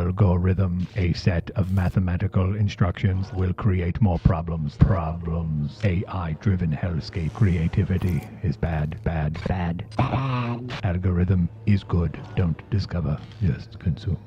Algorithm, a set of mathematical instructions will create more problems. AI-driven hellscape. Creativity is bad. Algorithm is good. Don't discover, just consume.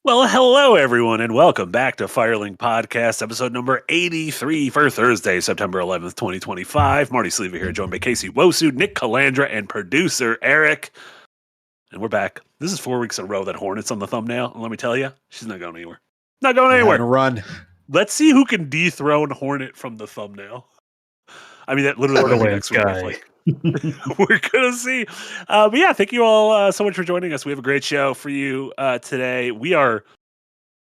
Well, hello, everyone, and welcome back to Firelink Podcast, episode number 83 for Thursday, September 11th, 2025. Marty Sleeva here, joined by Casey Wosu, Nick Calandra, and producer Eric. And we're back. This is 4 weeks in a row that Hornet's on the thumbnail, and let me tell you, she's not going anywhere. Not going anywhere. Run. Let's see who can dethrone Hornet from the thumbnail. I mean, that literally might be next week. We're gonna see. But yeah, thank you all so much for joining us. We have a great show for you today. We are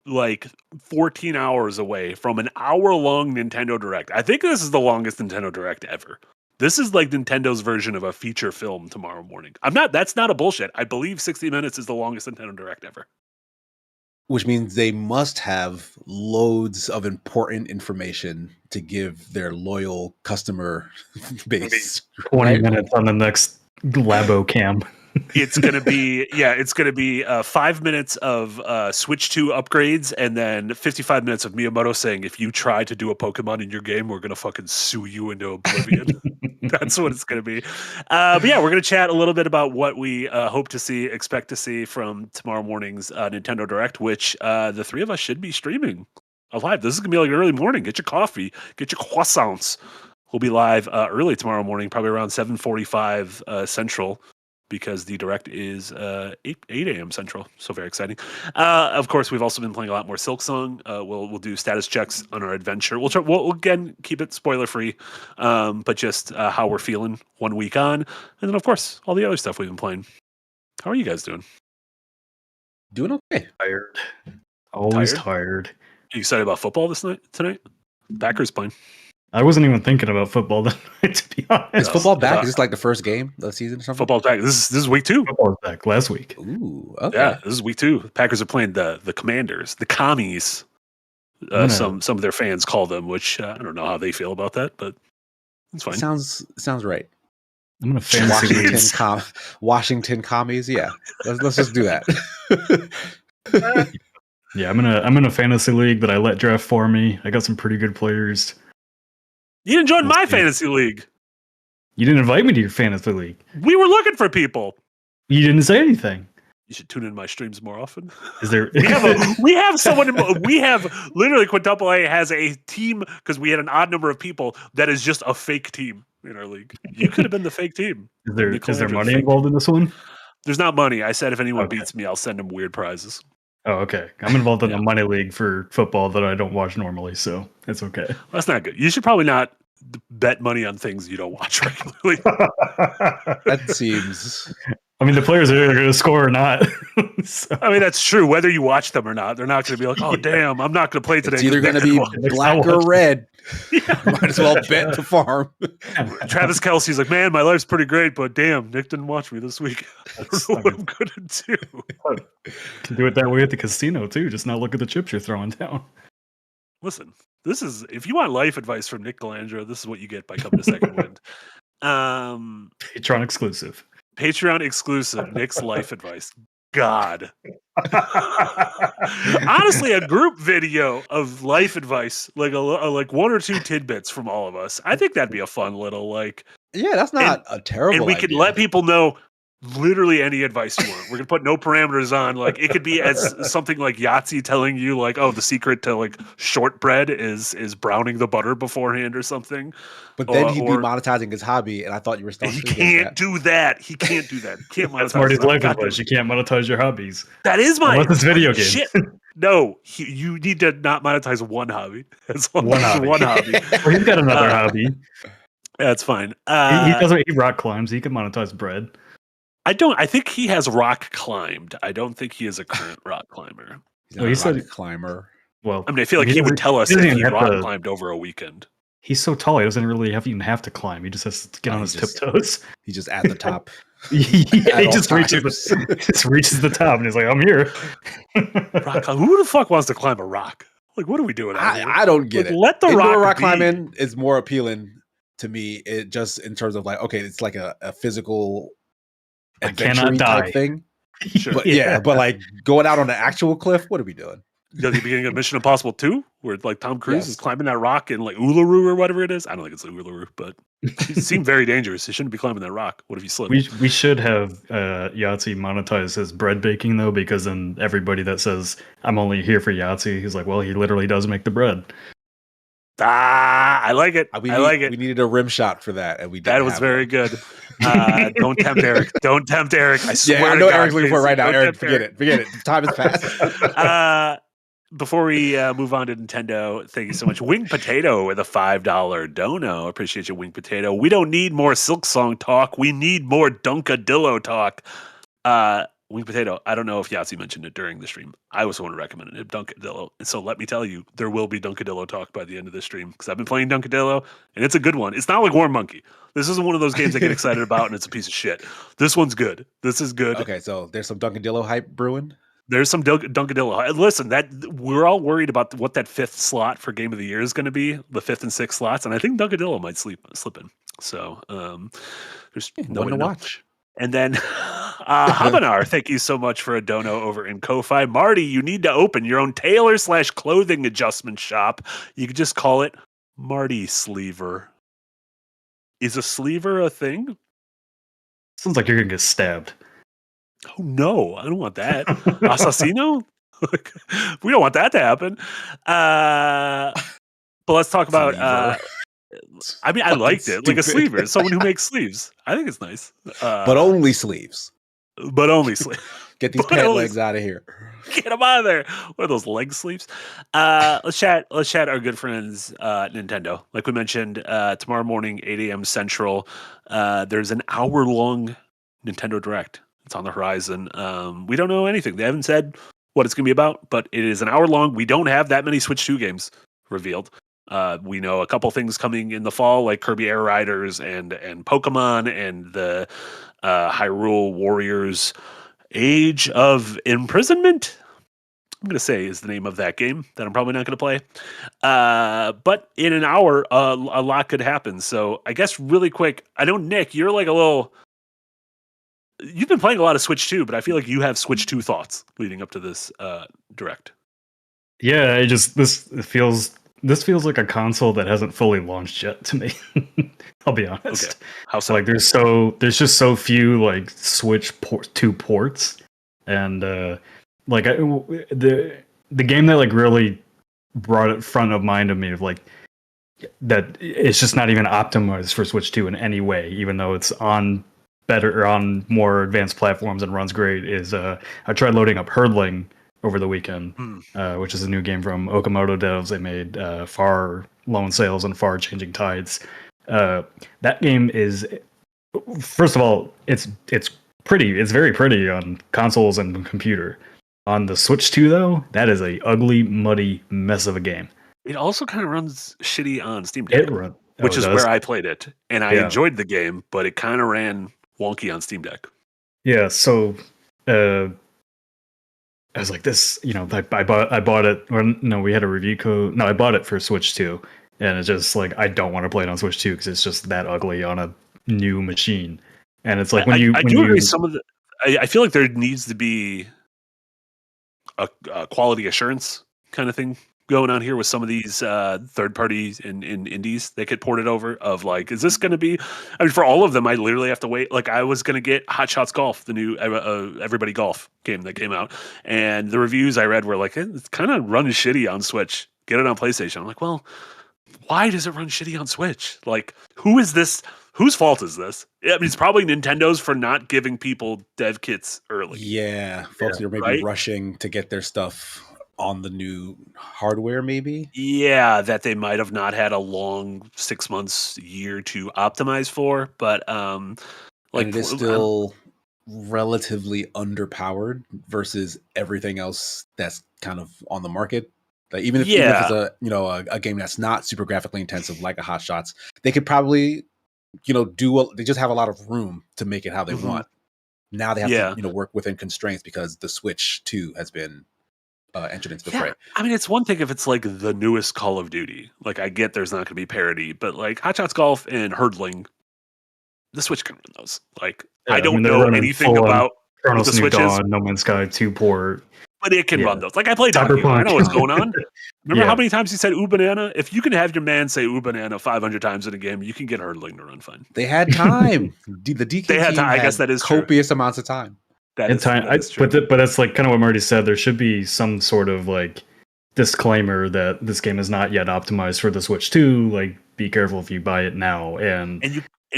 like 14 hours away from an hour-long Nintendo Direct. I think this is the longest Nintendo Direct ever. This is like Nintendo's version of a feature film tomorrow morning. That's not a bullshit. I believe 60 minutes is the longest Nintendo Direct ever. Which means they must have loads of important information to give their loyal customer base. 20 minutes on the next Labo cam. It's gonna be 5 minutes of Switch 2 upgrades, and then 55 minutes of Miyamoto saying, "If you try to do a Pokemon in your game, we're gonna fucking sue you into oblivion." That's what it's gonna be. But yeah, we're gonna chat a little bit about what we expect to see from tomorrow morning's Nintendo Direct, which the three of us should be streaming live. This is gonna be like early morning. Get your coffee, get your croissants. We'll be live early tomorrow morning, probably around 7:45 Central. Because the Direct is 8 a.m. Central, so very exciting. Of course, we've also been playing a lot more Silksong. We'll do status checks on our adventure. We'll again keep it spoiler free, but just how we're feeling 1 week on, and then of course all the other stuff we've been playing. How are you guys doing? Doing okay. Tired. Always tired. Are you excited about football tonight? Packers playing. I wasn't even thinking about football tonight, to be honest. Is football back? Is this like the first game of the season or something? Football's back. This is week 2. Football's back last week. Ooh, okay. Yeah, this is week 2. The Packers are playing the Commanders, the Commies. Some of their fans call them, which I don't know how they feel about that, but it's fine. Sounds right. I'm gonna fantasy Washington commies. Yeah, let's just do that. Yeah, I'm in a fantasy league that I let draft for me. I got some pretty good players. You didn't join my fantasy league. You didn't invite me to your fantasy league. We were looking for people. You didn't say anything. You should tune in my streams more often. Is there? we have someone. We have literally Quintuple A has a team because we had an odd number of people that is just a fake team in our league. You could have been the fake team. Is there money involved in this one? There's not money. I said if anyone beats me, I'll send them weird prizes. Oh, okay. I'm involved in a money league for football that I don't watch normally, so it's okay. Well, that's not good. You should probably not bet money on things you don't watch regularly. That seems. I mean, the players are going to score or not. So. I mean, that's true. Whether you watch them or not, they're not going to be like, "Oh, damn, I'm not going to play today." It's either going to be black or red. Yeah. Might as well bet the farm. Travis Kelce's like, "Man, my life's pretty great, but damn, Nick didn't watch me this week. I don't know what I'm going to do." You can do it that way at the casino too. Just not look at the chips you're throwing down. Listen, this is if you want life advice from Nick Calandra, this is what you get by coming to Second Wind. Patreon exclusive. Nick's life advice. God. Honestly, a group video of life advice, like like 1 or 2 tidbits from all of us. I think that'd be a fun little like. Yeah, that's not a terrible. And we idea. could let people know literally any advice you want. We're gonna put no parameters on. Like it could be as something like Yahtzee telling you like, oh, the secret to like shortbread is browning the butter beforehand or something. But then he'd be monetizing his hobby, and I thought you were still. He can't do that. He can't do that. He can't monetize. That's Marty's life advice. You can't monetize your hobbies. That is my. Unless it's video games. Shit. No, you need to not monetize one hobby. As long as one hobby. Well, he's got another hobby. That's fine. He rock climbs. He can monetize bread. I think he has rock climbed. I don't think he is a current rock climber. He's Well, not he a said- rock climber. Well, I mean, I feel like he would tell us doesn't if even he have rock to- climbed over a weekend. He's so tall, he doesn't really even have to climb. He just has to get on his tiptoes. He's just at the top. Yeah, At he all just reaches the top, and he's like, "I'm here." Rock climb. Who the fuck wants to climb a rock? Like, what are we doing out here? I don't get Like, it. let the Indoor rock be. climbing is more appealing to me. It just in terms of like, okay, it's like a physical I cannot adventure die. type thing. Sure. But yeah, but like going out on an actual cliff, what are we doing? The beginning of Mission Impossible 2, where like Tom Cruise Yes. is climbing that rock in like Uluru or whatever it is. I don't think it's Uluru, but it seemed very dangerous. He shouldn't be climbing that rock. What if he slipped? We should have Yahtzee monetize his bread baking though, because then everybody that says I'm only here for Yahtzee, he's like, well, he literally does make the bread. I like it. We I like it. We needed a rim shot for that, and we That didn't was have very one. good. Don't tempt Eric. Don't tempt Eric. I swear. Yeah, I to know God, Eric's looking for it right now. don't Eric, tempt forget it. Forget it. Time has passed. Before we move on to Nintendo, thank you so much. Wing Potato with a $5 dono. Appreciate you, Wing Potato. We don't need more Silksong talk. We need more Dunkadillo talk. Wing Potato, I don't know if Yahtzee mentioned it during the stream. I was the one who recommended it, Dunkadillo. And so let me tell you, there will be Dunkadillo talk by the end of the stream because I've been playing Dunkadillo and it's a good one. It's not like War Monkey. This isn't one of those games I get excited about and it's a piece of shit. This one's good. This is good. Okay, so there's some Dunkadillo hype brewing. There's some Dunkadillo. Listen, that we're all worried about what that fifth slot for Game of the Year is going to be, the fifth and sixth slots, and I think Dunkadillo might slip in. So there's no One way to to know. watch. And then Habanar, thank you so much for a dono over in Ko-Fi. Marty, you need to open your own tailor/clothing adjustment shop. You could just call it Marty Sleever. Is a sleever a thing? Sounds like you're gonna get stabbed. Oh no, I don't want that. Assassino? We don't want that to happen. But let's talk about I mean, I liked it. Like a Stupid. sleever, someone who makes sleeves. I think it's nice. But only sleeves. But only sleeves. Get these but pant only- legs out of here. Get them out of there. What are those leg sleeves? Let's chat our good friends Nintendo. Like we mentioned, tomorrow morning, 8 a.m. Central, there's an hour-long Nintendo Direct. It's on the horizon. We don't know anything. They haven't said what it's going to be about, but it is an hour long. We don't have that many Switch 2 games revealed. We know a couple things coming in the fall, like Kirby Air Riders and Pokemon and the Hyrule Warriors Age of Imprisonment, I'm going to say is the name of that game that I'm probably not going to play. But in an hour, a lot could happen. So I guess really quick, I know, Nick, you're like you've been playing a lot of Switch 2, but I feel like you have Switch 2 thoughts leading up to this Direct. Yeah, this feels like a console that hasn't fully launched yet to me. I'll be honest. Okay. How So like there's just so few like Switch 2 ports, and the game that like really brought it front of mind to me of like that it's just not even optimized for Switch 2 in any way, even though it's on better or on more advanced platforms and runs great. Is I tried loading up Herdling over the weekend, which is a new game from Okamoto devs. They made Far Lone Sails and Far Changing Tides. That game is, first of all, it's pretty. It's very pretty on consoles and computer. On the Switch 2, though, that is a ugly, muddy mess of a game. It also kind of runs shitty on Steam Deck, which is does? where I played it, and I enjoyed the game, but it kind of ran wonky on Steam Deck. Yeah, so I was like, this, I bought it. Or no, we had a review code. No, I bought it for Switch 2, and it's just like I don't want to play it on Switch 2 because it's just that ugly on a new machine. And it's like I do agree. Some of the I feel like there needs to be a quality assurance kind of thing going on here with some of these third parties in indies that get ported over. Of like, is this going to be? I mean, for all of them, I literally have to wait. Like, I was going to get Hot Shots Golf, the new Everybody Golf game that came out, and the reviews I read were like, it's kind of running shitty on Switch. Get it on PlayStation. I'm like, well, why does it run shitty on Switch? Like, who is this? Whose fault is this? I mean, it's probably Nintendo's for not giving people dev kits early. Yeah, folks are maybe rushing to get their stuff on the new hardware, maybe. Yeah, that they might have not had a long 6 months, year to optimize for, but like, it is still relatively underpowered versus everything else that's kind of on the market. Like even if it's a a game that's not super graphically intensive like a Hot Shots, they could probably they just have a lot of room to make it how they want. Now they have to work within constraints because the Switch 2 has been entered into the fray. I mean, it's one thing if it's like the newest Call of Duty. Like, I get there's not going to be parity, but like Hot Shots Golf and Hurdling, the Switch can run those. Like, I don't know anything about Chronos the New Switches, Dawn, No Man's Sky 2 port, but it can run those. Like, I played Cyberpunk. I know what's going on. Remember how many times he said "ooh banana"? If you can have your man say "ooh banana" 500 times in a game, you can get Hurdling to run fine. They had time. The DK they had team time. I guess that is copious true. amounts of time. That is true. But that's like kind of what Marty said. There should be some sort of like disclaimer that this game is not yet optimized for the Switch 2. Like, be careful if you buy it now. And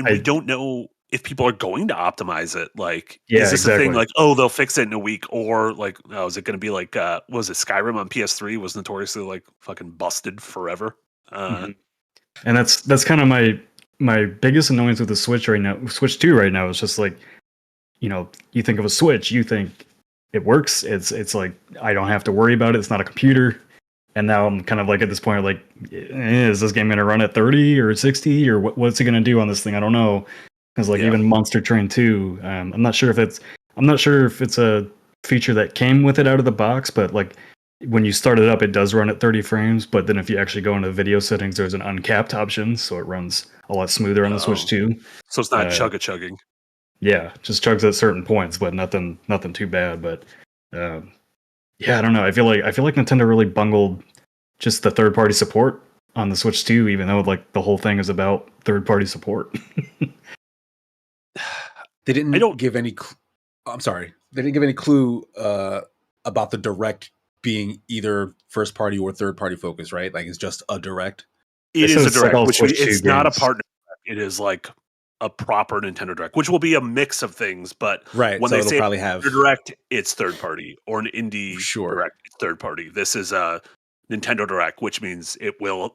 we don't know if people are going to optimize it. Like, is this a thing like, oh, they'll fix it in a week, or like, oh, is it going to be like, was it Skyrim on PS3 was notoriously like fucking busted forever? And that's kind of my biggest annoyance with the Switch right now. Switch 2 right now is just like, you think of a Switch, you think it works. It's like, I don't have to worry about it. It's not a computer. And now I'm kind of like at this point, like, is this game going to run at 30 or 60 or what's it going to do on this thing? I don't know. Because like even Monster Train 2, I'm not sure if it's a feature that came with it out of the box, but like when you start it up, it does run at 30 frames. But then if you actually go into video settings, there's an uncapped option, so it runs a lot smoother on the Switch 2. So it's not chugging. Yeah, just chugs at certain points, but nothing too bad. But I don't know. I feel like Nintendo really bungled just the third-party support on the Switch 2, even though like the whole thing is about third-party support. They didn't give any. I'm sorry. They didn't give any clue about the Direct being either first-party or third-party focus, right? Like it's just a Direct. It is a Direct, which it's not a partner. It is like a proper Nintendo Direct, which will be a mix of things. But when they say probably have Direct, it's third-party, or an indie Direct, it's third-party. This is a Nintendo Direct, which means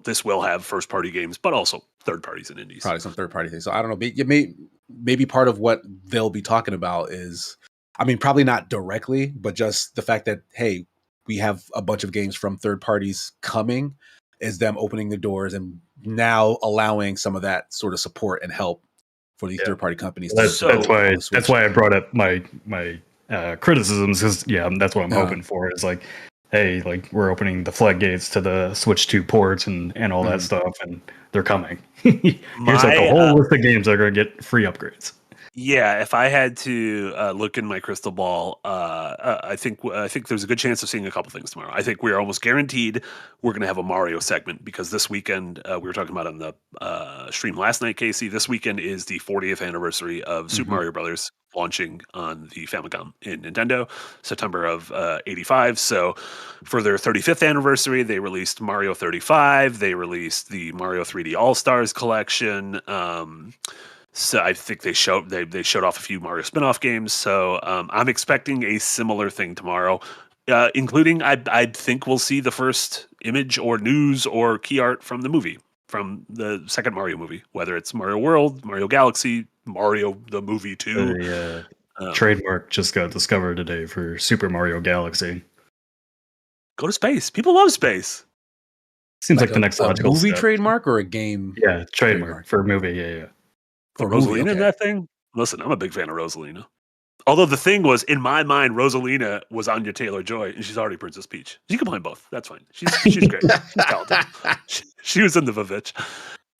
this will have first-party games, but also third parties and indies. Probably some third-party things. So I don't know. Maybe part of what they'll be talking about is, I mean, probably not directly, but just the fact that, hey, we have a bunch of games from third parties coming, is them opening the doors and now allowing some of that sort of support and help for these third-party companies. That's why I brought up my criticisms, because that's what I'm hoping for. Is like, hey, like we're opening the floodgates to the Switch 2 ports and all that stuff, and they're coming. Here's like a whole list of games that are going to get free upgrades. Yeah, if I had to look in my crystal ball, I think there's a good chance of seeing a couple things tomorrow. I think we're almost guaranteed we're going to have a Mario segment, because this weekend, we were talking about on the stream last night, Casey, this weekend is the 40th anniversary of Super Mario Brothers launching on the Famicom in Nintendo, September of 85. So for their 35th anniversary, they released Mario 35. They released the Mario 3D All-Stars collection. So I think they showed off a few Mario spin-off games. So I'm expecting a similar thing tomorrow, including I think we'll see the first image or news or key art from the movie, from the second Mario movie, whether it's Mario World, Mario Galaxy, Mario the movie 2. Trademark just got discovered today for Super Mario Galaxy. Go to space. People love space. Seems like the next logical movie step. trademark or a game? Yeah, trademark for a movie. Yeah. For Rosalina in that thing? Listen, I'm a big fan of Rosalina. Although the thing was, in my mind, Rosalina was Anya Taylor-Joy, and she's already Princess Peach. You can play both. That's fine. She's great. She's talented. She was in the Vivitch.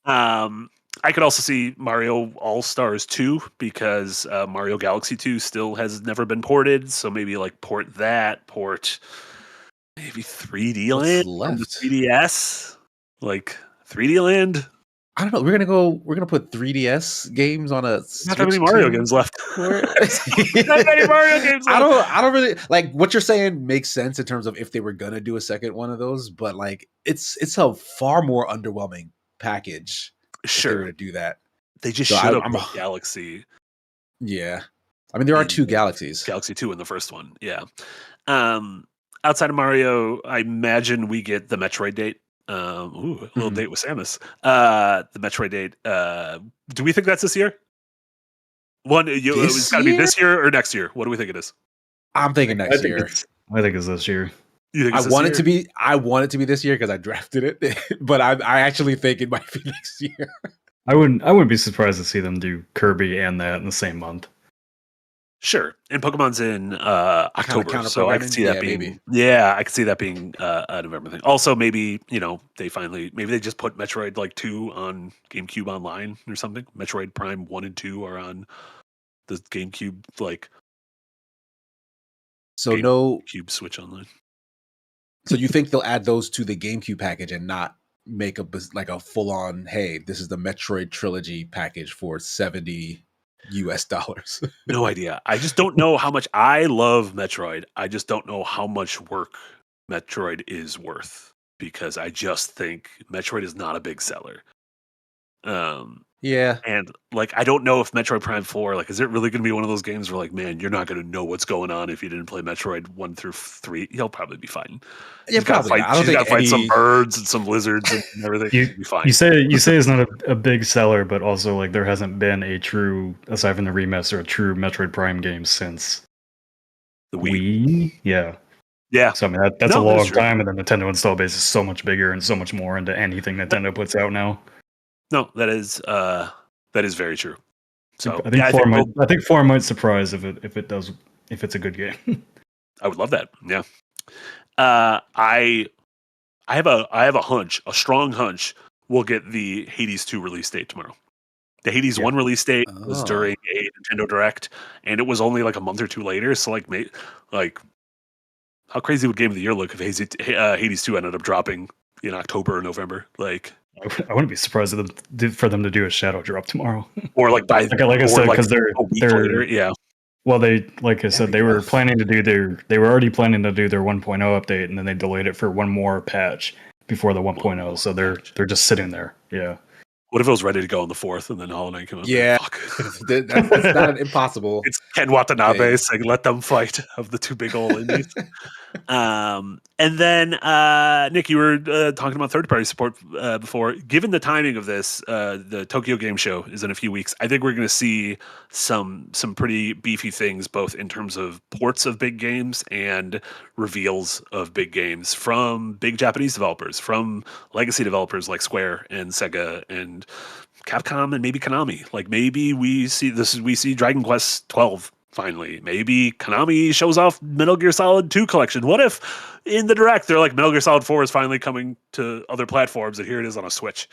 I could also see Mario All-Stars 2, because Mario Galaxy 2 still has never been ported. So maybe like port maybe 3D Land from the 3DS. Like 3D Land. I don't know. We're gonna put 3DS games on a. Not that many Mario games left. Not many Mario games left. I don't really like what you're saying. Makes sense in terms of if they were gonna do a second one of those, but like it's a far more underwhelming package. Sure, if they were to do that. They just should have put Galaxy. Yeah, I mean there are two Galaxies. Galaxy 2 in the first one. Yeah. Outside of Mario, I imagine we get the Metroid date. A little date with Samus. The Metroid date. Do we think that's this year? It's got to be this year or next year. What do we think it is? I'm thinking next year. I think it's this year. You think it's I want it to be this year because I drafted it, but I actually think it might be next year. I wouldn't be surprised to see them do Kirby and that in the same month. Sure, and Pokemon's in October, so I can see that being I can see that being a November thing. Also, maybe they just put Metroid like 2 on GameCube Online or something. Metroid Prime 1 and 2 are on the GameCube GameCube Switch Online. So you think they'll add those to the GameCube package and not make a full on, hey, this is the Metroid trilogy package for $70 US? No idea. I just don't know how much. I love Metroid. I just don't know how much work Metroid is worth, because I just think Metroid is not a big seller. Yeah. And like, I don't know if Metroid Prime 4, like, is it really going to be one of those games where like, man, you're not going to know what's going on if you didn't play Metroid 1 through 3. He'll probably be fine. Yeah, probably. I don't think fight some birds and some lizards and everything. He'll be fine. You say it's not a big seller, but also like there hasn't been a true, aside from the remaster, a true Metroid Prime game since the Wii. Yeah. Yeah. So I mean that's a long time, and the Nintendo install base is so much bigger and so much more into anything Nintendo puts out now. No, that is very true. So I think 4 might surprise if it's a good game. I would love that. Yeah. I have a hunch, a strong hunch. We'll get the Hades 2 release date tomorrow. The Hades 1 release date was during a Nintendo Direct, and it was only like a month or two later. So like how crazy would Game of the Year look if Hades 2 ended up dropping in October or November? Like, I wouldn't be surprised for them to do a shadow drop tomorrow, or like I said, because they're a week later. Yeah. Well, they were planning to do they were already planning to do their 1.0 update, and then they delayed it for one more patch before the 1.0. So they're just sitting there. Yeah. What if it was ready to go on the 4th and then Hollow Knight came out? Yeah, that's not impossible. It's Ken Watanabe saying, "Let them fight," of the two big old indies. And then Nick, you were talking about third-party support before. Given the timing of this, the Tokyo Game Show is in a few weeks. I think we're going to see some pretty beefy things, both in terms of ports of big games and reveals of big games from big Japanese developers, from legacy developers like Square and Sega and Capcom and maybe Konami. Like, maybe we see Dragon Quest 12 finally. Maybe Konami shows off Metal Gear Solid 2 collection. What if in the Direct they're like, Metal Gear Solid 4 is finally coming to other platforms, and here it is on a Switch?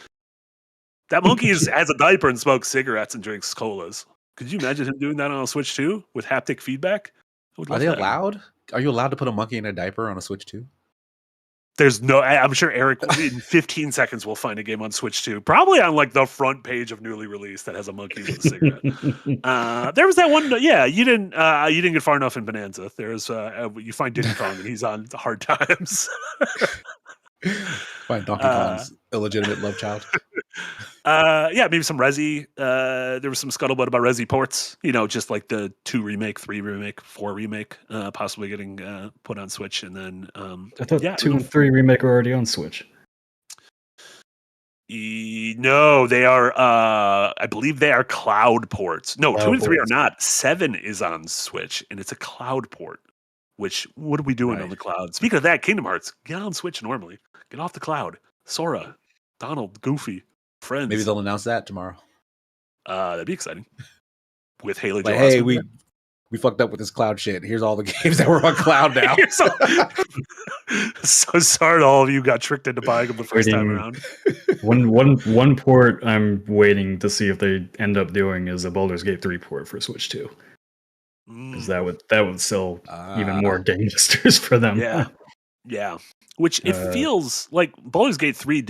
That monkey has a diaper and smokes cigarettes and drinks colas. Could you imagine him doing that on a Switch 2 with haptic feedback? Are they allowed? Are you allowed to put a monkey in a diaper on a Switch 2? I'm sure Eric in 15 seconds will find a game on Switch 2, probably on like the front page of newly released that has a monkey with a cigarette. There was that one. Yeah, you didn't get far enough in Bonanza. There's you find Diddy Kong and he's on hard times. Find Donkey Kong's illegitimate love child. Yeah, maybe some Resi. There was some scuttlebutt about Resi ports. Just like the 2 remake, 3 remake, 4 remake, possibly getting put on Switch, and then I thought 2 and 3 remake are already on Switch. No, they are. I believe they are cloud ports. No, 2 and 3 are not. 7 is on Switch, and it's a cloud port. Which, what are we doing on the cloud? Speaking of that, Kingdom Hearts, get on Switch normally. Get off the cloud. Sora, Donald, Goofy, friends. Maybe they'll announce that tomorrow. That'd be exciting. With Haley like, Joel hey, we fucked up with this cloud shit. Here's all the games that were on cloud now. So sorry to all of you got tricked into buying them the first time around. One port I'm waiting to see if they end up doing is a Baldur's Gate 3 port for Switch 2. Because that would sell even more gangbusters for them. Yeah. Which it feels like Baldur's Gate 3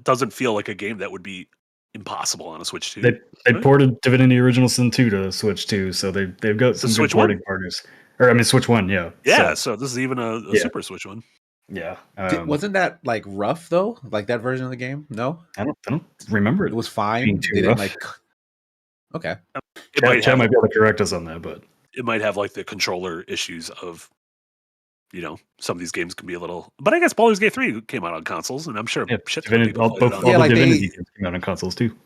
doesn't feel like a game that would be impossible on a Switch 2. They ported Divinity Original Sin 2 to Switch 2, so they've got some good porting partners. Or Switch 1, yeah. Yeah, so this is even a Super Switch 1. Yeah. Wasn't that like rough though? Like that version of the game? No? I don't remember it. It was fine. They didn't like. Okay. Chad might be able to correct us on that, but it might have like the controller issues of, some of these games can be a little. But I guess Baldur's Gate 3 came out on consoles, and I'm sure all the Divinity games came out on consoles too.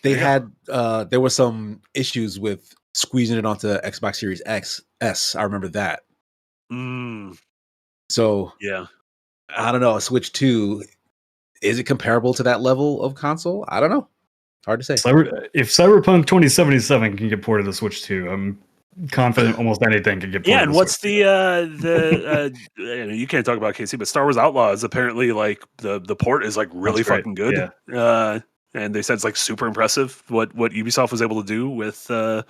They had there were some issues with squeezing it onto Xbox Series S. I remember that. Mm, So yeah. I don't know. A Switch 2, is it comparable to that level of console? I don't know. Hard to say. If Cyberpunk 2077 can get ported to Switch 2, I'm confident almost anything can get ported. Yeah, and to what's Switch the you can't talk about KC, but Star Wars Outlaws apparently like the port is like really fucking good. Yeah. And they said it's like super impressive what Ubisoft was able to do with a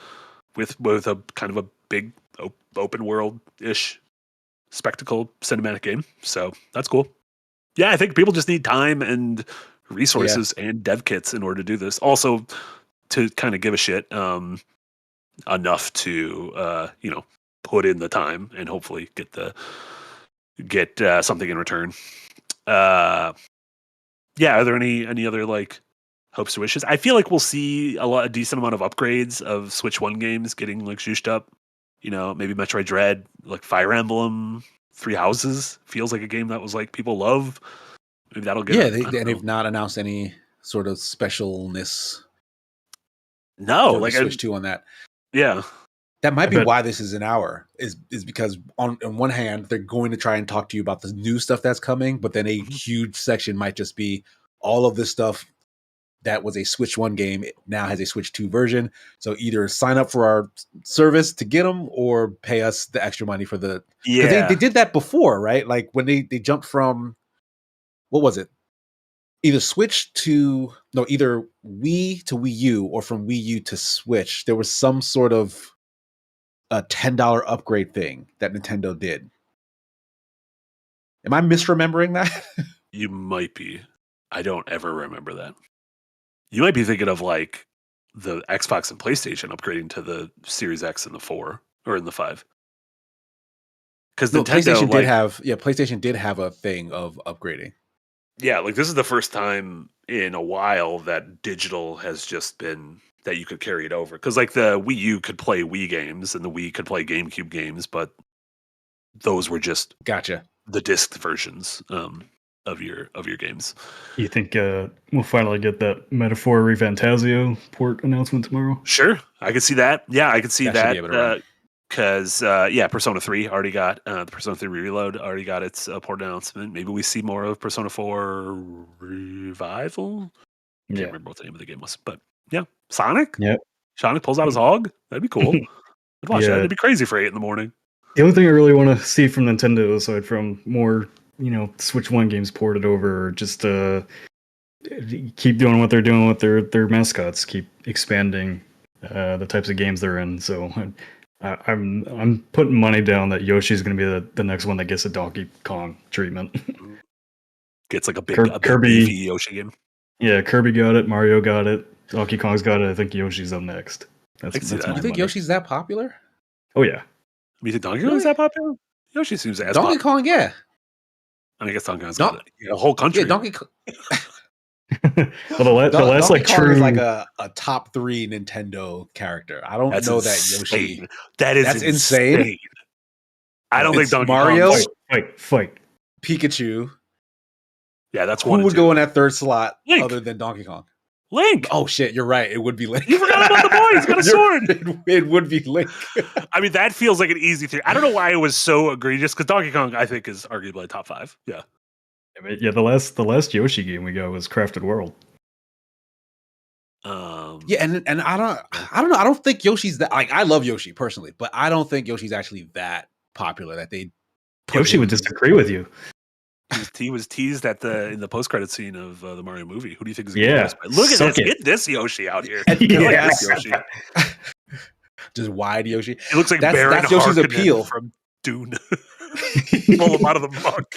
kind of a big open world ish spectacle cinematic game. So that's cool. Yeah, I think people just need time and resources and dev kits in order to do this. Also, to kind of give a shit enough to put in the time and hopefully get something in return. Are there any other like hopes or wishes? I feel like we'll see a decent amount of upgrades of Switch 1 games getting like zhushed up. Maybe Metroid Dread, like Fire Emblem, Three Houses feels like a game that was like people love. Maybe that'll get. They've not announced any sort of specialness. No, for like the Switch 2 on that. Yeah, that might be why this is an hour. Is because on one hand they're going to try and talk to you about the new stuff that's coming, but then a huge section might just be all of this stuff that was a Switch 1 game now has a Switch 2 version. So either sign up for our service to get them or pay us the extra money for the. Yeah, they did that before, right? Like when they jumped from, what was it? Either either Wii to Wii U or from Wii U to Switch. There was some sort of a $10 upgrade thing that Nintendo did. Am I misremembering that? You might be. I don't ever remember that. You might be thinking of like the Xbox and PlayStation upgrading to the Series X and the 4 or in the 5. Because Nintendo PlayStation did have a thing of upgrading. Yeah, like this is the first time in a while that digital has just been that you could carry it over. Because like the Wii U could play Wii games and the Wii could play GameCube games, but those were just the disc versions of your games. You think we'll finally get that Metaphor Refantasio port announcement tomorrow? Sure, I could see that. Yeah, I could see that. Because Persona 3 already got the Persona 3 Reload already got its port announcement. Maybe we see more of Persona 4 Revival. Can't remember what the name of the game was, but yeah, Sonic. Yeah, Sonic pulls out his hog. That'd be cool. I'd watch that. It'd be crazy for 8 a.m. The only thing I really want to see from Nintendo, aside from more, Switch 1 games ported over, or just keep doing what they're doing with their mascots, keep expanding the types of games they're in. So. I'm putting money down that Yoshi's going to be the next one that gets a Donkey Kong treatment. Gets like a big Kirby beefy Yoshi game. Yeah, Kirby got it, Mario got it, Donkey Kong's got it. I think Yoshi's up next. That's you think Yoshi's that popular? Oh yeah. You think Donkey Kong's that popular? Yoshi seems as Donkey Kong, yeah. I guess Donkey Kong's got a whole country. Yeah, Donkey Kong. Well, the last Donkey Kong true is like a top 3 Nintendo character. I don't know that Yoshi. That's insane. I don't think Donkey Mario, Kong. Fight. Pikachu. Yeah, that's one. Who would go in that third slot Link. other than Donkey Kong? Link. Oh shit, you're right. It would be Link. You forgot about the boy. He's got a sword. It would be Link. I mean, that feels like an easy thing. I don't know why it was so egregious because Donkey Kong, I think, is arguably top 5. Yeah. Yeah, the last Yoshi game we got was Crafted World. Yeah, and I don't know. I don't think Yoshi's that. Like, I love Yoshi personally, but I don't think Yoshi's actually that popular that they. Yoshi would disagree with you. He was teased in the post-credit scene of the Mario movie. Who do you think is going to look at this? Get this Yoshi out here. Yes. Yoshi. Just wide Yoshi. It looks like that's Yoshi's appeal from Dune. Pull him out of the muck.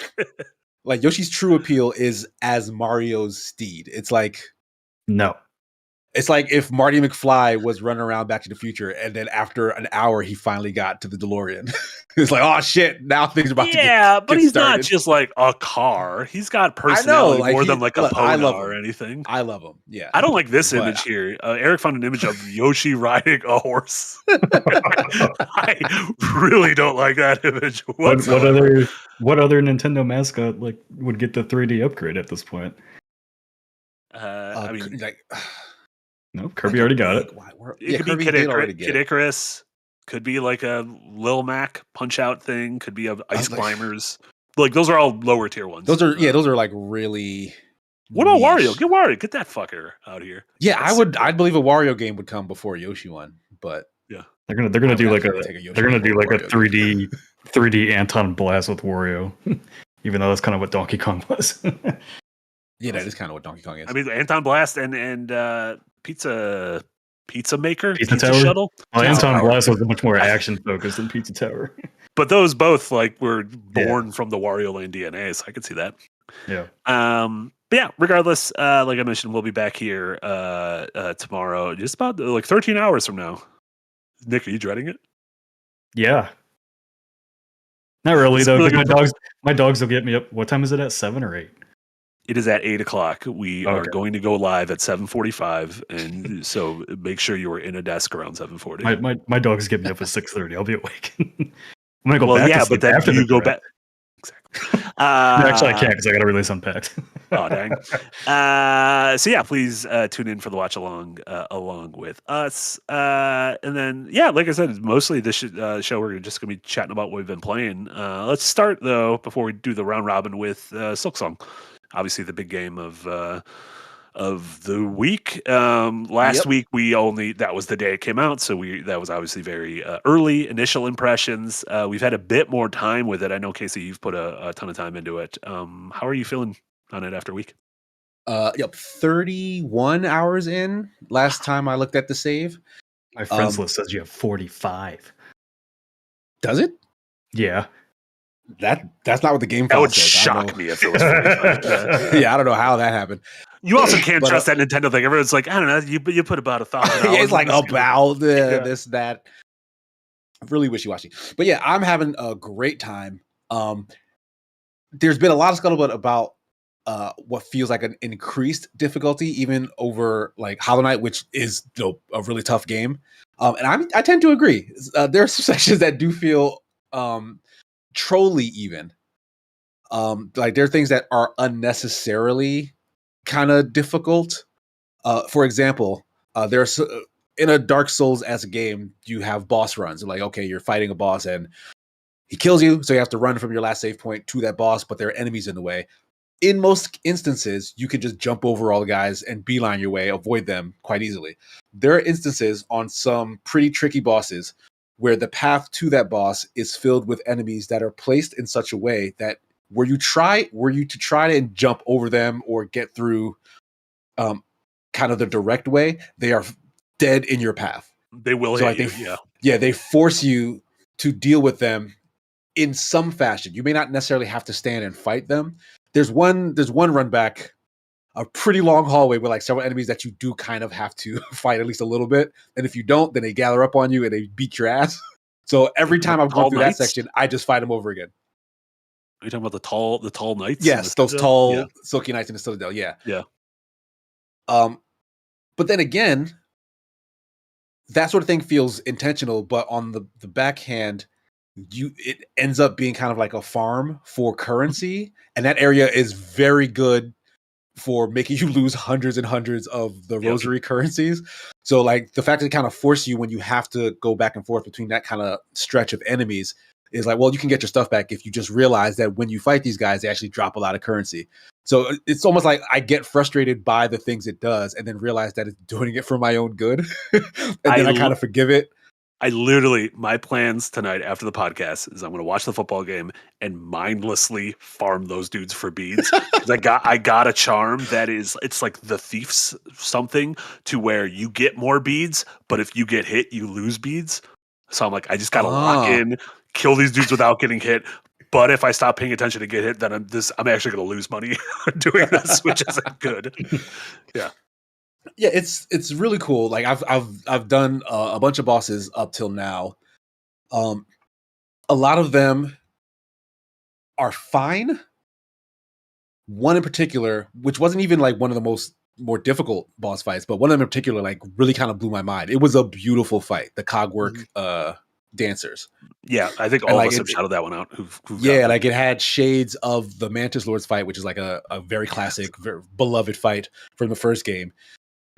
Like Yoshi's true appeal is as Mario's steed. It's like It's like if Marty McFly was running around Back to the Future, and then after an hour, he finally got to the DeLorean. It's like, oh shit, now things are about to get but he's started. Not just like a car. He's got personality more than like a Pona or anything. I love him. Yeah. I don't like this image here. Eric found an image of Yoshi riding a horse. I really don't like that image. What other Nintendo mascot like would get the 3D upgrade at this point? I mean, like. No, Kirby already got it. It could be Kid Icarus. Could be like a Lil Mac Punch Out thing. Could be a Ice Climbers. Like those are all lower tier ones. Those are like really. What about Wario? Get Wario. Get that fucker out here. Yeah, I'd believe a Wario game would come before Yoshi one, but yeah, they're gonna do like a 3D Anton Blast with Wario, even though that's kind of what Donkey Kong was. Yeah, that is kind of what Donkey Kong is. I mean, Anton Blast and Pizza Maker, Pizza Tower? Shuttle. Well, Anton Blast was much more action focused than Pizza Tower. But those both like were born from the Wario Land DNA, so I could see that. Yeah. But yeah, regardless, like I mentioned, we'll be back here tomorrow, just about like 13 hours from now. Nick, are you dreading it? Yeah. Not really though. Really my dogs will get me up. What time is it at? 7 or 8? It is at 8:00. We are going to go live at 7:45, and so make sure you are in a desk around 7:40. My dogs get me up at 6:30. I'll be awake. I'm gonna go back. Yeah, but then after you go back. Exactly. Actually, I can't because I got to release Unpacked. Oh dang! So yeah, please tune in for the watch along with us, and then like I said, mostly this show we're just gonna be chatting about what we've been playing. Let's start though before we do the round robin with Silksong. Obviously, the big game of the week. Last week that was the day it came out, so that was obviously very early initial impressions. We've had a bit more time with it. I know, Casey, you've put a ton of time into it. How are you feeling on it after a week? 31 hours in. Last time I looked at the save. My friends list says you have 45. Does it? Yeah. That's not what the game file says. That would shock me if it was 45. Yeah, I don't know how that happened. You also can't trust that Nintendo thing. Everyone's like, I don't know, you put about $1,000. Yeah, it's like about this, that. Really wishy-washy. But yeah, I'm having a great time. There's been a lot of scuttlebutt about what feels like an increased difficulty, even over like Hollow Knight, which is a really tough game. And I tend to agree. There are some sections that do feel trolly even. Like there are things that are unnecessarily kind of difficult. For example, there's in a Dark Souls as a game, you have boss runs. Like, okay, you're fighting a boss and he kills you, so you have to run from your last save point to that boss, but there are enemies in the way. In most instances, you can just jump over all the guys and beeline your way, avoid them quite easily. There are instances on some pretty tricky bosses where the path to that boss is filled with enemies that are placed in such a way that were you to try to jump over them or get through kind of the direct way, they are dead in your path. They will hit you. Yeah, they force you to deal with them in some fashion. You may not necessarily have to stand and fight them. There's one run back, a pretty long hallway with like several enemies that you do kind of have to fight at least a little bit. And if you don't, then they gather up on you and they beat your ass. So every time I've gone through that section, I just fight them over again. Are you talking about the tall knights? Yes, those tall silky knights in the Citadel. Yeah. Yeah. But then again, that sort of thing feels intentional, but on the backhand, it ends up being kind of like a farm for currency, and that area is very good for making you lose hundreds and hundreds of the rosary currencies. So like the fact that it kind of force you when you have to go back and forth between that kind of stretch of enemies is like, well, you can get your stuff back if you just realize that when you fight these guys, they actually drop a lot of currency. So it's almost like I get frustrated by the things it does and then realize that it's doing it for my own good. And then I kind of forgive it. My plans tonight after the podcast is I'm going to watch the football game and mindlessly farm those dudes for beads. I got a charm that it's like the thief's something to where you get more beads, but if you get hit, you lose beads. So I'm like, I just got to lock in, kill these dudes without getting hit. But if I stop paying attention to get hit, then I'm actually going to lose money doing this, which isn't good. Yeah. Yeah, it's really cool. Like I've done a bunch of bosses up till now. A lot of them are fine. One in particular, which wasn't even like one of the more difficult boss fights, but one of them in particular, like really kind of blew my mind. It was a beautiful fight. The cogwork dancers. Yeah, I think all of us have shouted that one out. Like it had shades of the Mantis Lord's fight, which is like a very classic, very beloved fight from the first game.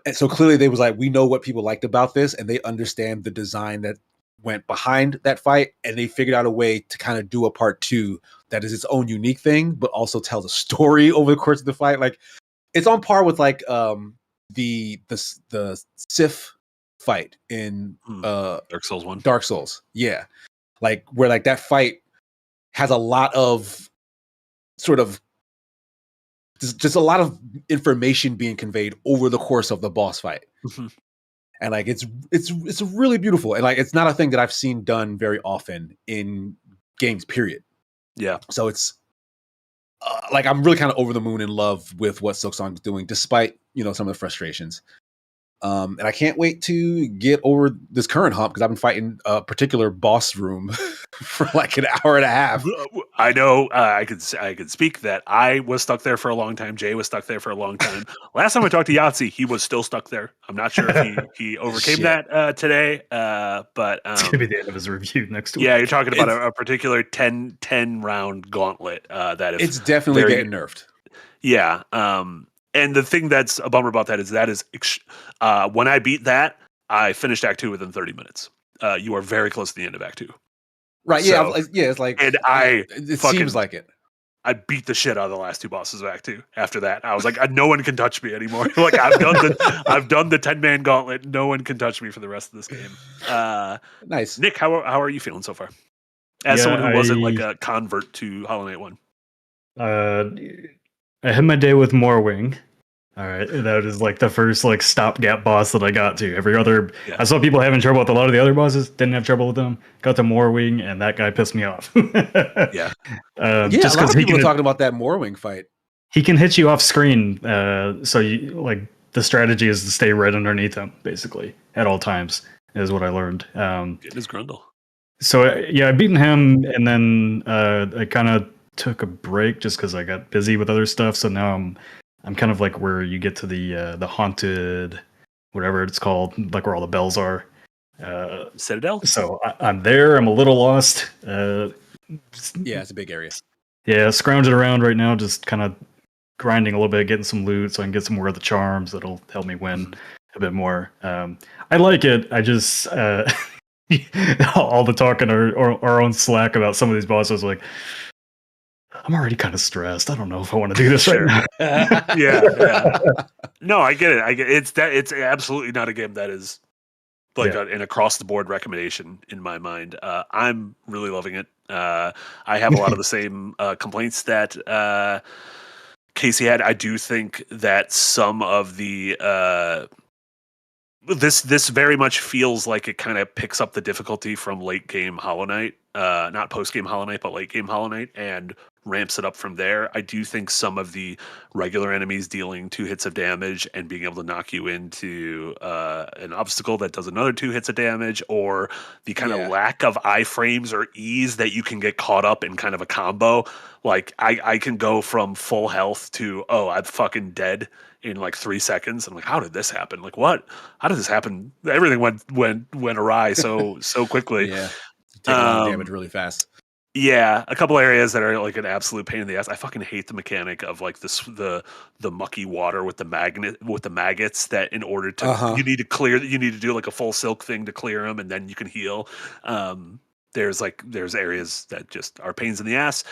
And so clearly they was like, we know what people liked about this, and they understand the design that went behind that fight, and they figured out a way to kind of do a part 2 that is its own unique thing, but also tells a story over the course of the fight. Like it's on par with like the Sif fight in Dark Souls 1. Dark Souls. Yeah. Like where like that fight has a lot of sort of just a lot of information being conveyed over the course of the boss fight. And like it's really beautiful, and like it's not a thing that I've seen done very often in games, period. Yeah. So it's like I'm really kind of over the moon in love with what Silksong is doing, despite some of the frustrations. And I can't wait to get over this current hump because I've been fighting a particular boss room for like an hour and a half. I know I could speak that I was stuck there for a long time. Jay was stuck there for a long time. Last time I talked to Yahtzee, he was still stuck there. I'm not sure if he overcame that today. But it's gonna be the end of his review next week. Yeah, you're talking about a particular 10 round gauntlet that is it's definitely getting nerfed. Yeah. And the thing that's a bummer about that is when I beat that, I finished Act 2 within 30 minutes. You are very close to the end of Act 2. Right. So, yeah. It's like, and it seems like it. I beat the shit out of the last 2 bosses of Act 2. After that, I was like, no one can touch me anymore. Like I've done the 10-man gauntlet. No one can touch me for the rest of this game. Nice. Nick, how are you feeling so far? As someone who wasn't like a convert to Hollow Knight 1. I had my day with Morwing. All right, that is like the first like stopgap boss that I got to. Every other, I saw people having trouble with a lot of the other bosses. Didn't have trouble with them. Got to Morwing, and that guy pissed me off. Yeah, just a lot of people are talking about that Morwing fight. He can hit you off screen, so you like the strategy is to stay right underneath him, basically at all times. Is what I learned. Get his grundle. So I beaten him, and then I kind of took a break just because I got busy with other stuff. So now I'm kind of like where you get to the haunted, whatever it's called, like where all the bells are. Citadel? So I'm there. I'm a little lost. Yeah, it's a big area. Yeah, scrounging around right now, just kind of grinding a little bit, getting some loot so I can get some more of the charms that'll help me win a bit more. I like it. I just all the talk in our own Slack about some of these bosses, like, I'm already kind of stressed. I don't know if I want to do this right now. Yeah. No, I get it. It's absolutely not a game that is like an across the board recommendation in my mind. I'm really loving it. I have a lot of the same complaints that Casey had. I do think that some of the this very much feels like it kind of picks up the difficulty from late game Hollow Knight, not post game Hollow Knight, but late game Hollow Knight, and ramps it up from there. I do think some of the regular enemies dealing 2 hits of damage and being able to knock you into an obstacle that does another 2 hits of damage, or the kind of lack of iframes or ease that you can get caught up in kind of a combo. Like I can go from full health to, I'm fucking dead in like 3 seconds. I'm like, how did this happen? Like, what? How did this happen? Everything went awry so quickly. Yeah, take a lot of damage really fast. Yeah, a couple areas that are like an absolute pain in the ass. I fucking hate the mechanic of like the mucky water with the maggots that in order to you need to do like a full silk thing to clear them, and then you can heal. There's areas that just are pains in the ass.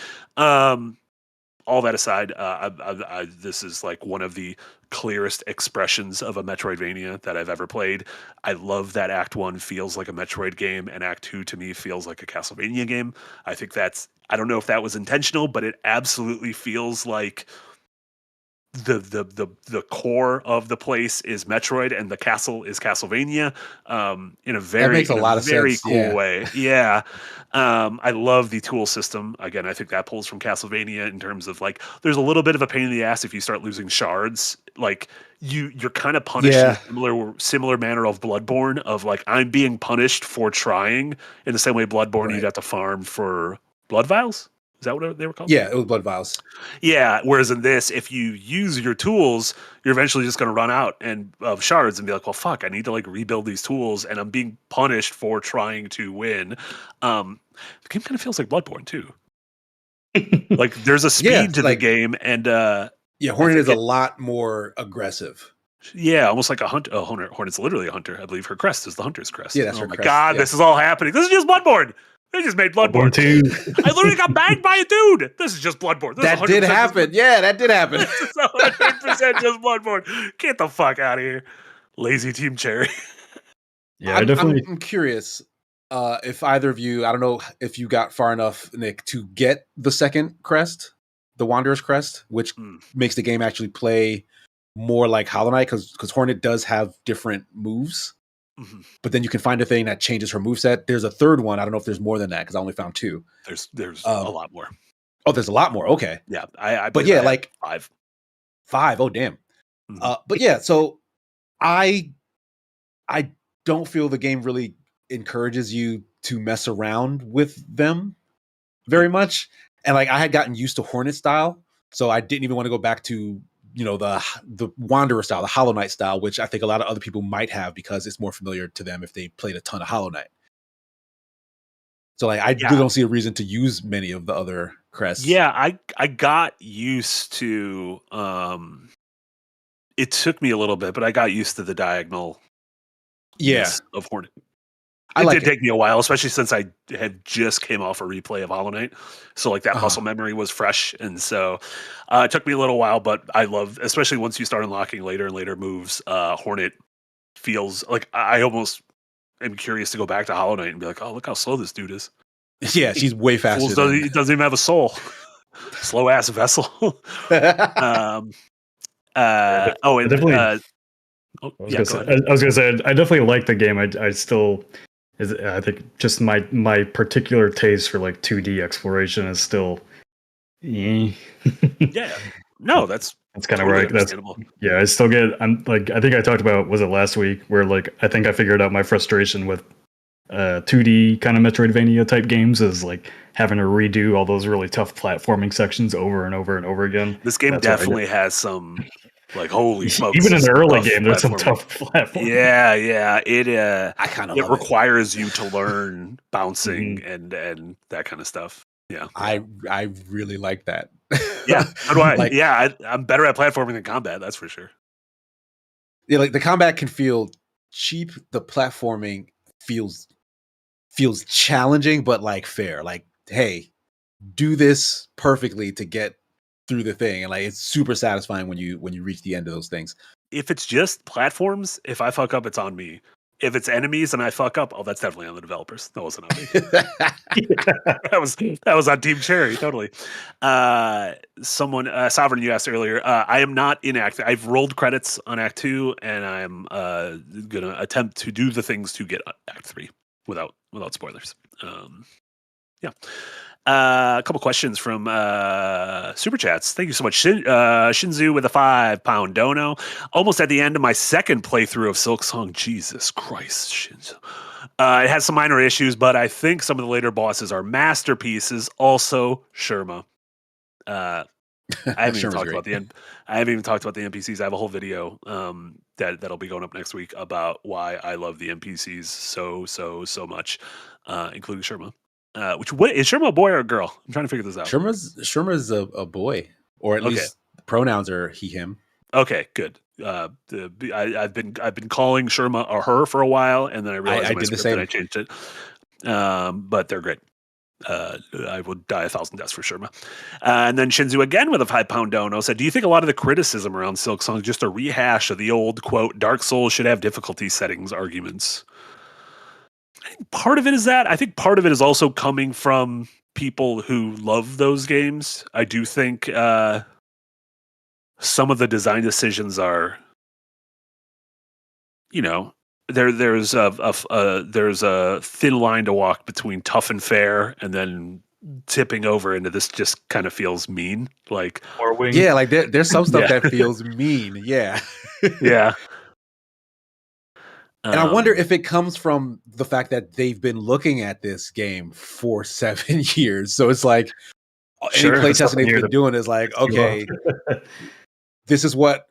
All that aside, this is like one of the clearest expressions of a Metroidvania that I've ever played. I love that Act 1 feels like a Metroid game, and Act 2 to me feels like a Castlevania game. I think I don't know if that was intentional, but it absolutely feels like the core of the place is Metroid and the castle is Castlevania, in a very cool way. Yeah. I love the tool system. Again, I think that pulls from Castlevania in terms of like, there's a little bit of a pain in the ass if you start losing shards. Like you're kind of punished in a similar manner of Bloodborne, of like, I'm being punished for trying, in the same way Bloodborne, you got to farm for blood vials. Is that what they were called? Yeah, it was blood vials. Yeah, whereas in this, if you use your tools, you're eventually just going to run out of shards and be like, well, fuck, I need to like rebuild these tools, and I'm being punished for trying to win. The game kind of feels like Bloodborne too. Like there's a speed to the game, and Hornet is a lot more aggressive. Yeah, almost like a hunter. Oh, Hornet's literally a hunter. I believe her crest is the hunter's crest. Yeah, that's oh her my crest, god, yeah. this is all happening. This is just Bloodborne. They just made Bloodborne. 2. I literally got banged by a dude. This is just Bloodborne. This That is did 100% happen. Yeah, that did happen. This is 100% just Bloodborne. Get the fuck out of here. Lazy Team Cherry. Yeah, I definitely. I'm curious if either of you, I don't know if you got far enough, Nick, to get the second crest, the Wanderer's Crest, which makes the game actually play more like Hollow Knight, because Hornet does have different moves. Mm-hmm. But then you can find a thing that changes her moveset. There's a third one. I don't know if there's more than that because I only found 2. There's a lot more. Oh, there's a lot more. Okay. Yeah, I but yeah, like 5. 5. Oh, damn. Mm-hmm. But yeah, so I don't feel the game really encourages you to mess around with them very much. And like I had gotten used to Hornet style, so I didn't even want to go back to, you know, the Wanderer style, the Hollow Knight style, which I think a lot of other people might have because it's more familiar to them if they played a ton of Hollow Knight. So like I really don't see a reason to use many of the other crests. Yeah, I got used to it took me a little bit, but I got used to the diagonal of Hornet. It did take me a while, especially since I had just came off a replay of Hollow Knight. So like that muscle memory was fresh. And so it took me a little while, but I love, especially once you start unlocking later and later moves, Hornet feels like I almost am curious to go back to Hollow Knight and be like, oh, look how slow this dude is. Yeah, she's way faster. He doesn't even have a soul. Slow ass vessel. I was gonna say I definitely like the game. I still, I think just my particular taste for like 2D exploration is still. Yeah, no, that's kind of right. That's yeah. I still get. I'm like I think I talked about, was it last week, where like I think I figured out my frustration with 2D kind of Metroidvania type games is like having to redo all those really tough platforming sections over and over and over again. This game definitely has some like holy smokes. Even in the early game, there's some tough platforming. Yeah. It it requires you to learn bouncing and that kind of stuff. Yeah, I really like that. Yeah, how do I? Like, yeah, I'm better at platforming than combat. That's for sure. Yeah, like the combat can feel cheap. The platforming feels challenging, but like fair. Like, hey, do this perfectly to get through the thing, and like it's super satisfying when you reach the end of those things. If it's just platforms, if I fuck up, it's on me. If it's enemies and I fuck up, oh, that's definitely on the developers. That wasn't on me. that was on Team Cherry, totally. Someone, Sovereign, you asked earlier. I am not in Act. I've rolled credits on Act 2, and I'm gonna attempt to do the things to get Act 3 without spoilers. Yeah. A couple questions from Super Chats. Thank you so much. Shinzu with a 5-pound dono. Almost at the end of my second playthrough of Silksong. Jesus Christ, Shinzu. It has some minor issues, but I think some of the later bosses are masterpieces. Also, Sherma. I haven't even talked about the end. I haven't even talked about the NPCs. I have a whole video that'll be going up next week about why I love the NPCs so much, including Sherma. What is Sherma a boy or a girl? I'm trying to figure this out. Sherma's a boy, or at least pronouns are he him. Okay, good. I've been calling Sherma a her for a while, and then I realized I did the same. I changed it. But they're great. I would die 1,000 deaths for Sherma. And then Shinzu again with a 5-pound dono said, do you think a lot of the criticism around Silksong is just a rehash of the old, quote, Dark Souls should have difficulty settings arguments? I think part of it is that. I think part of it is also coming from people who love those games. I do think some of the design decisions are, there's a thin line to walk between tough and fair, and then tipping over into this just kind of feels mean. Like, yeah, like there's some stuff that feels mean. Yeah, yeah. And I wonder if it comes from the fact that they've been looking at this game for 7 years. So it's like any playtesting they've been doing is like, okay, this is what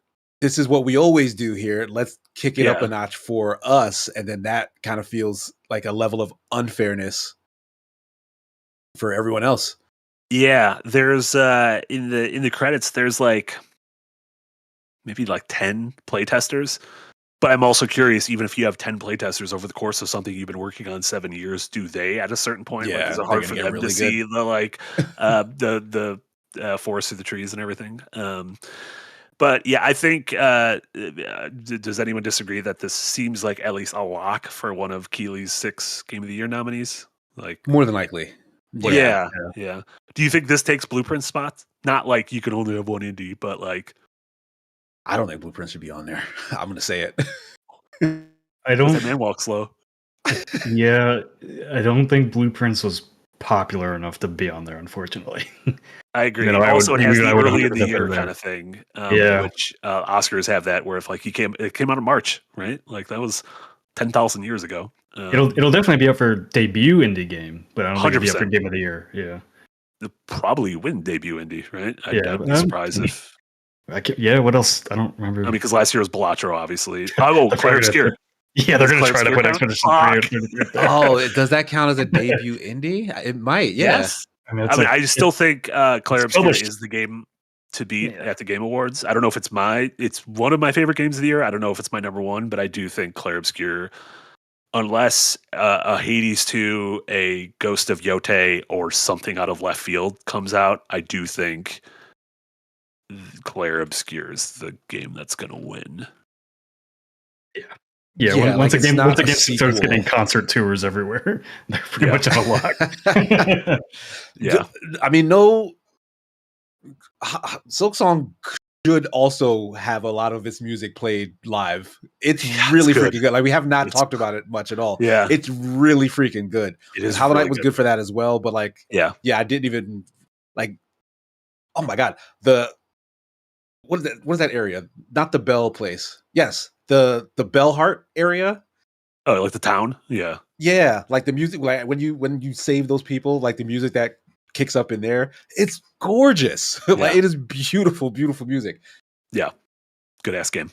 we always do here. Let's kick it up a notch for us. And then that kind of feels like a level of unfairness for everyone else. Yeah, there's in the credits, there's like maybe like 10 playtesters. But I'm also curious, even if you have 10 playtesters over the course of something you've been working on 7 years, do they at a certain point, like, Yeah, is it they're hard gonna for get them really to see good. the like the forest through the trees and everything? But yeah, I think. Does anyone disagree that this seems like at least a lock for one of Keeley's 6 Game of the Year nominees? Like, More than likely. yeah, yeah. Do you think this takes Blueprint spots? Not like you can only have one indie, but like, I don't think Blueprint should be on there. I'm gonna say it. I does that don't. man walk slow? Yeah, I don't think Blueprints was popular enough to be on there, unfortunately. I agree. You know, also, it has the I would early in 100% the year put it kind there. of thing, Yeah. which Oscars have that, where if like it came out in March, right? Like that was 10,000 years ago. It'll definitely be up for debut indie game, but I don't think it'll be up for 100%. Game of the Year. Yeah. It'll probably win debut indie, right? Yeah, I'd be surprised if. Yeah, what else? I don't remember. I mean, because last year was Blatro, obviously. Oh, Claire Obscure. Yeah, they're going to Does try to Claire put Obscure Expedition 3 there. Oh, does that count as a debut indie? It might. Yeah. Yes. I mean, I still think Claire Obscure published. is the game to beat Yeah. at the Game Awards. I don't know if it's one of my favorite games of the year. I don't know if it's my number one, but I do think Claire Obscure, unless a Hades 2, a Ghost of Yote, or something out of left field comes out, I do think Claire Obscure is the game that's going to win. Yeah, once like, again, it's not a starts getting sequel. concert tours everywhere. They're pretty Yeah. much on a lock. Yeah. I mean, no. Silksong should also have a lot of its music played live. It's Yeah, really it's good. freaking good. Like, we have not It's- talked about it much at all. Yeah. It's really freaking good. It is Hollow Knight really was good for that as well, but like, Yeah. I didn't even like. Oh my god, what is that area? Not the Bell place. Yes, the Bell Heart area. Oh, like the town? Yeah. Yeah, like the music, like when you save those people, like the music that kicks up in there, it's gorgeous. Like, Yeah. it is beautiful, beautiful music. Good ass game.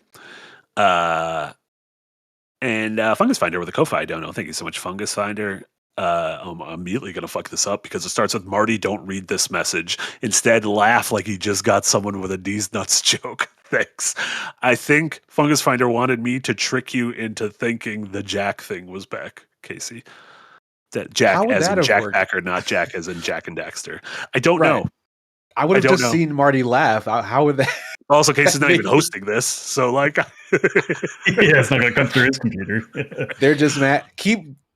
And Fungus Finder with a Ko-Fi dono. Thank you so much, Fungus Finder. I'm immediately going to fuck this up because it starts with Marty, don't read this message. Instead, laugh like you just got someone with a D's nuts joke. Thanks. I think Fungus Finder wanted me to trick you into thinking the Jack thing was back, Casey. That Jack How would as that in have Jack worked? Backer, not Jack as in Jack and Daxter. I don't Right. know. I would I have don't just know. seen Marty laugh. How would that? Also, Casey's not even hosting this, so like, Yeah, it's not going to come through his computer. They're just mad.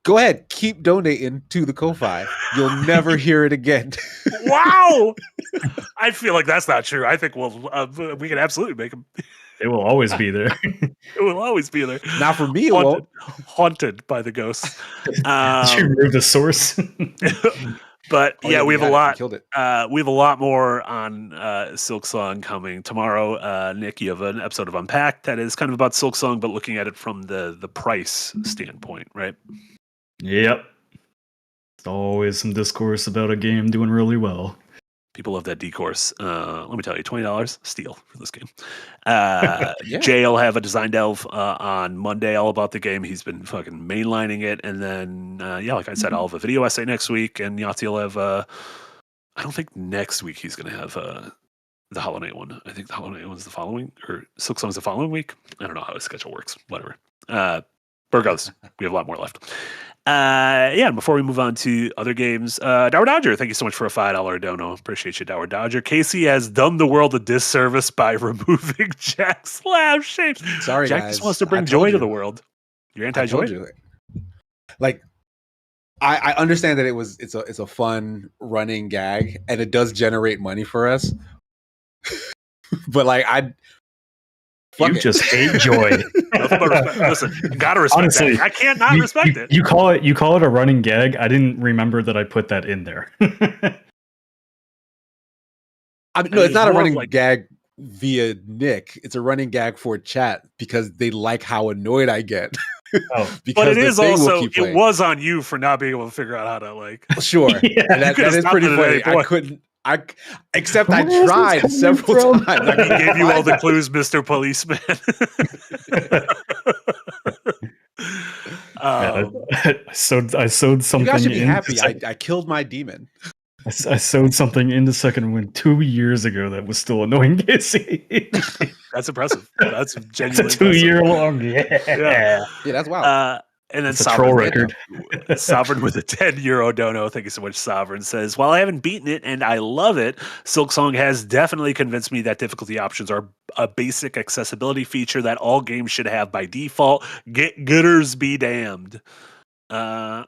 Go ahead, keep donating to the Ko-Fi. You'll never hear it again. wow. I feel like that's not true. I think we can absolutely make them. It will always be there. It will always be there. Not for me, it won't. Haunted by the ghosts. Did you remove the source? But Oh, yeah, we have a got it. lot. You killed it. We have a lot more on Silksong coming tomorrow. Nick, you have an episode of Unpacked that is kind of about Silksong, but looking at it from the price standpoint, right? Yep. It's always some discourse about a game doing really well. People love that discourse. Let me tell you, $20 steal for this game. Yeah. Jay will have a design delve on Monday all about the game. He's been fucking mainlining it, and then like I said, I'll have a video essay next week, and Yahtzee will have. I don't think next week he's going to have the Hollow Knight one. I think the Hollow Knight one's the following, or Silksong's the following week. I don't know how his schedule works. Whatever. Burgos, we have a lot more left. And before we move on to other games, Dower Dodger, thank you so much for a $5 dono. Appreciate you, Dower Dodger. Casey has done the world a disservice by removing Jack's laugh shapes. Sorry, Jack guys. just wants to I bring told joy to you. the world. You're I anti-joy? told you. Like, I understand that it's a fun running gag, and it does generate money for us. But like, You just hate joy. Nothing but respect. Listen, you gotta respect Honestly, that. I can't not respect it. You call it a running gag. I didn't remember that I put that in there. I mean, no, mean, it's not a more running like- gag via Nick. It's a running gag for chat because they like how annoyed I get. Oh, Because But it the is thing will also, keep it playing. was on you for not being able to figure out how to like. Sure. Yeah. And that could've is stopped pretty it at funny. any I point. couldn't. Except Where I is this tried coming several from? times. He gave you all the clues, Mr. Policeman. I sewed something You guys should be in. happy. I killed my demon. I sewed something into Second Wind 2 years ago that was still annoying to see. That's impressive. That's It's a genuinely 2 impressive. year long. Yeah. Yeah. Yeah, that's wild. And then It's a troll Sovereign, record. Sovereign with a 10 euro dono. Thank you so much, Sovereign. Says, while I haven't beaten it and I love it, Silksong has definitely convinced me that difficulty options are a basic accessibility feature that all games should have by default. Get gooders be damned. I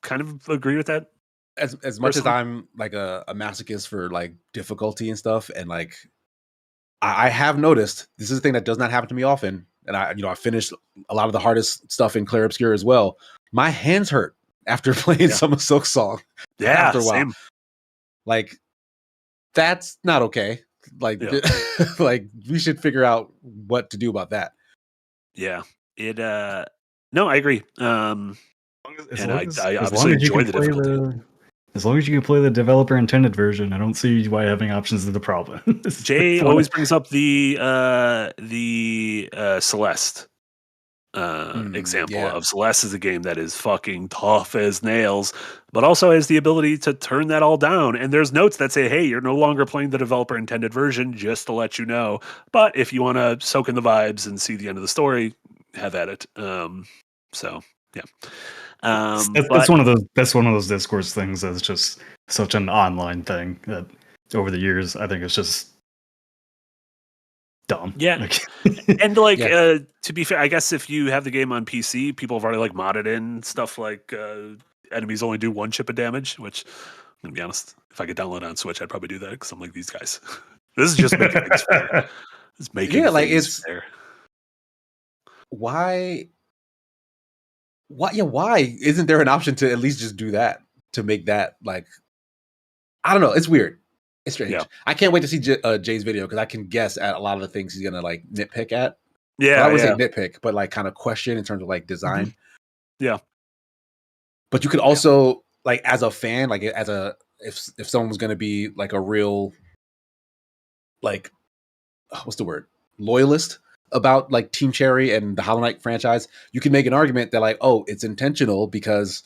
kind of agree with that. As much as Personally. I'm like a masochist for like difficulty and stuff, and like I have noticed this is a thing that does not happen to me often. And I finished a lot of the hardest stuff in Clair Obscur as well. My hands hurt after playing some of Silksong. Yeah, after a while. same. Like, that's not okay. Like, like we should figure out what to do about that. Yeah, it. No, I agree. I obviously enjoy the difficulty. As long as you can play the developer intended version, I don't see why having options is the problem. Jay always brings up the Celeste example of Celeste is a game that is fucking tough as nails, but also has the ability to turn that all down. And there's notes that say, hey, you're no longer playing the developer intended version, just to let you know. But if you want to soak in the vibes and see the end of the story, have at it. So yeah. That's one of those discourse things that's just such an online thing that over the years I think it's just dumb. Yeah. And to be fair, I guess if you have the game on PC, people have already like modded in stuff like enemies only do 1 chip of damage, which I'm gonna be honest, if I could download on Switch, I'd probably do that because I'm like these guys. This is just making things fair. It's making things fair. Why isn't there an option to at least just do that, to make that like, I don't know, it's weird, it's strange. I can't wait to see Jay's video because I can guess at a lot of the things he's gonna like nitpick at. I would say nitpick, but like kind of question in terms of like design. Yeah, but you could also like as a fan, like as a if someone was gonna be like a real like what's the word, loyalist about like Team Cherry and the Hollow Knight franchise, you can make an argument that like, oh, it's intentional because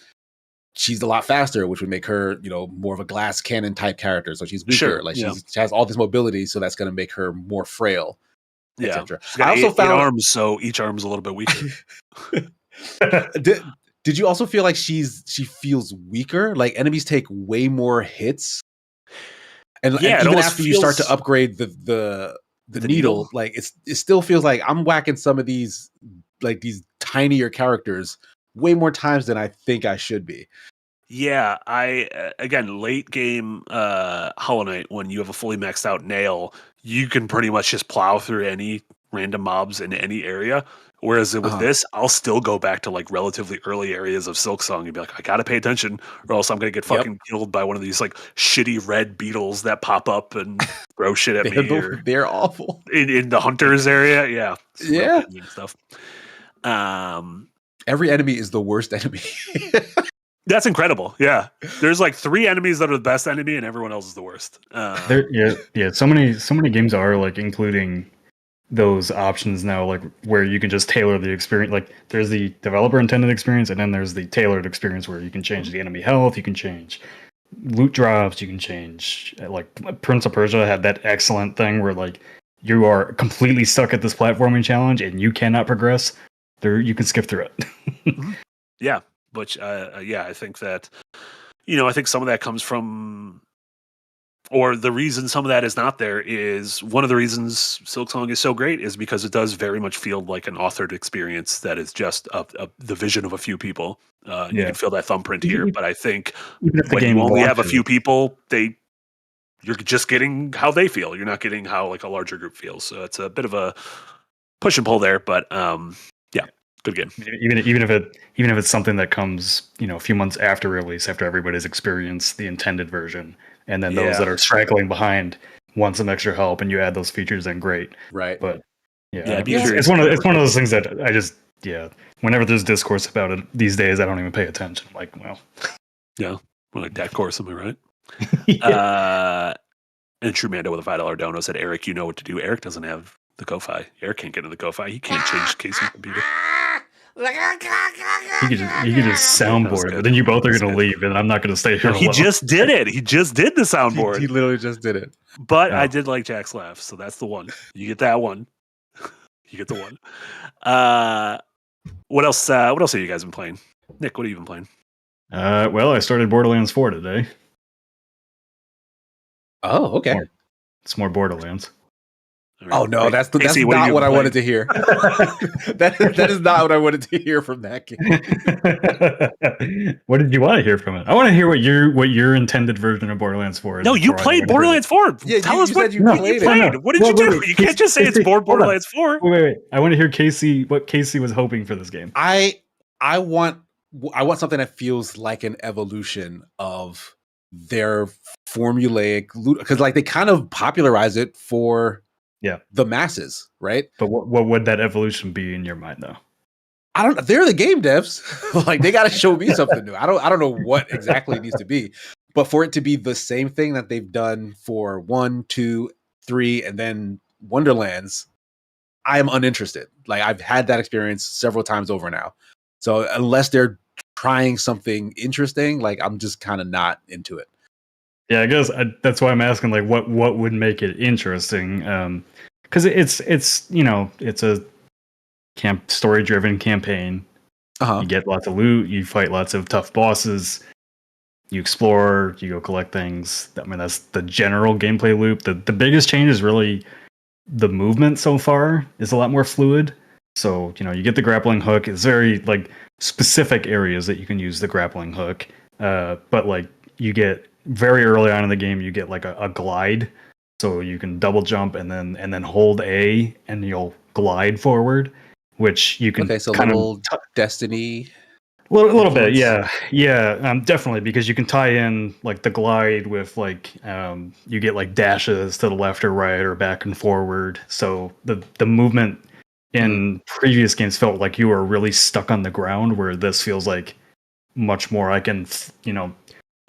she's a lot faster, which would make her, more of a glass cannon type character. So she's weaker. Sure, she has all this mobility, so that's going to make her more frail. Yeah. I also found 8 arms, so each arm's a little bit weaker. Did you also feel like she feels weaker? Like enemies take way more hits, and even after you start to upgrade the needle, like it still feels like I'm whacking some of these like these tinier characters way more times than I think I should be. Yeah, again, late game Hollow Knight, when you have a fully maxed out nail, you can pretty much just plow through any random mobs in any area. Whereas with this, I'll still go back to like relatively early areas of Silksong and be like, I gotta pay attention, or else I'm gonna get fucking killed by one of these like shitty red beetles that pop up and throw shit at me. They're awful in the hunters area. Yeah. Stuff. Every enemy is the worst enemy. That's incredible. Yeah, there's like 3 enemies that are the best enemy, and everyone else is the worst. So many games are like including those options now, like where you can just tailor the experience. Like there's the developer intended experience, and then there's the tailored experience where you can change the enemy health, you can change loot drops, you can change. Like Prince of Persia had that excellent thing where like you are completely stuck at this platforming challenge and you cannot progress. You can skip through it. Yeah. Which, I think that, I think some of that comes from, or the reason some of that is not there is one of the reasons Silksong is so great is because it does very much feel like an authored experience that is just the vision of a few people. You can feel that thumbprint here, but I think when you only have a few people, you're just getting how they feel. You're not getting how like a larger group feels. So it's a bit of a push and pull there, but good game. Even if it's something that comes, a few months after release, after everybody's experienced the intended version, and then those that are straggling behind want some extra help, and you add those features, then great. Right. But it's one of those things that I just whenever there's discourse about it these days, I don't even pay attention. I'm like, well, we're like that course, am I right? And True Mando with a $5 dono said, Eric, you know what to do. Eric doesn't have the Ko-Fi. Eric can't get into the Ko-Fi. He can't change Casey's computer. You could just soundboard it, but then you both are going to leave, and I'm not going to stay here He alone. just did it. He just did the soundboard. He literally just did it. But I Oh. did like Jack's laugh, so that's the one. You get that one. You get the one. What else? What else have you guys been playing? Nick, what have you been playing? Well, I started Borderlands 4 today. Oh, okay. It's more Borderlands. All right. Oh no, that's Casey, not what I wanted to. to hear. that is not what I wanted to hear from that game. What did you want to hear from it? I want to hear what your intended version of Borderlands 4 is. No, you played Borderlands 4. Yeah, Tell you us what said you what played you it. played. No. What did you do? You can't just say it's hold on. Borderlands 4. Wait. I want to hear what Casey was hoping for this game. I want something that feels like an evolution of their formulaic, because like they kind of popularize it for the masses, right? But what would that evolution be in your mind, though? I don't. They're the game devs. Like they got to show me something new. I don't know what exactly it needs to be, but for it to be the same thing that they've done for 1, 2, 3, and then Wonderlands, I am uninterested. Like I've had that experience several times over now. So unless they're trying something interesting, like I'm just kind of not into it. Yeah, I guess that's why I'm asking. Like, what would make it interesting? Because it's a story-driven campaign. Uh-huh. You get lots of loot, you fight lots of tough bosses, you explore, you go collect things. I mean, that's the general gameplay loop. The biggest change is really the movement so far is a lot more fluid. So, you get the grappling hook. It's very like specific areas that you can use the grappling hook. But like you get very early on in the game, you get like a glide. So you can double jump and then hold A and you'll glide forward, which you can Okay, so kind little Destiny. little bit, yeah, definitely, because you can tie in like the glide with like you get like dashes to the left or right or back and forward. So the movement in previous games felt like you were really stuck on the ground, where this feels like much more I can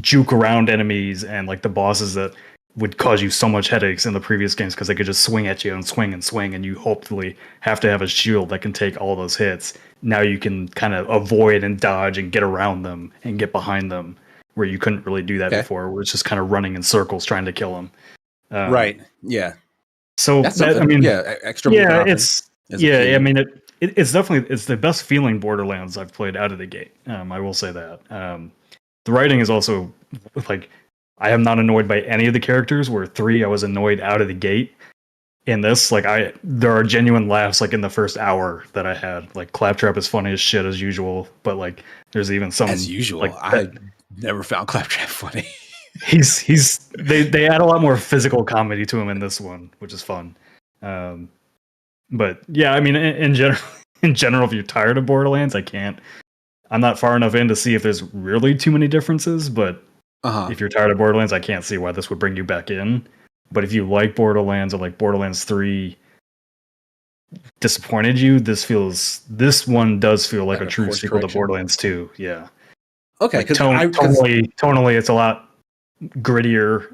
juke around enemies and like the bosses that would cause you so much headaches in the previous games because they could just swing at you and swing, and you hopefully have to have a shield that can take all those hits. Now you can kind of avoid and dodge and get around them and get behind them, where you couldn't really do that before, where it's just kind of running in circles trying to kill them. Right. Yeah. So That's I mean, extra. Yeah, it's definitely the best feeling Borderlands I've played out of the gate. I will say that. The writing is also like, I am not annoyed by any of the characters, where 3 I was annoyed out of the gate. In this, like there are genuine laughs like in the first hour that I had. Like Claptrap is funny as shit as usual, but like there's even some as usual. Like, I never found Claptrap funny. They add a lot more physical comedy to him in this one, which is fun. But yeah, I mean in general, if you're tired of Borderlands, I'm not far enough in to see if there's really too many differences, but if you're tired of Borderlands, I can't see why this would bring you back in. But if you like Borderlands or like Borderlands 3 disappointed you, this one does feel like a true sequel to Borderlands 2. Yeah. Okay, because tonally it's a lot grittier,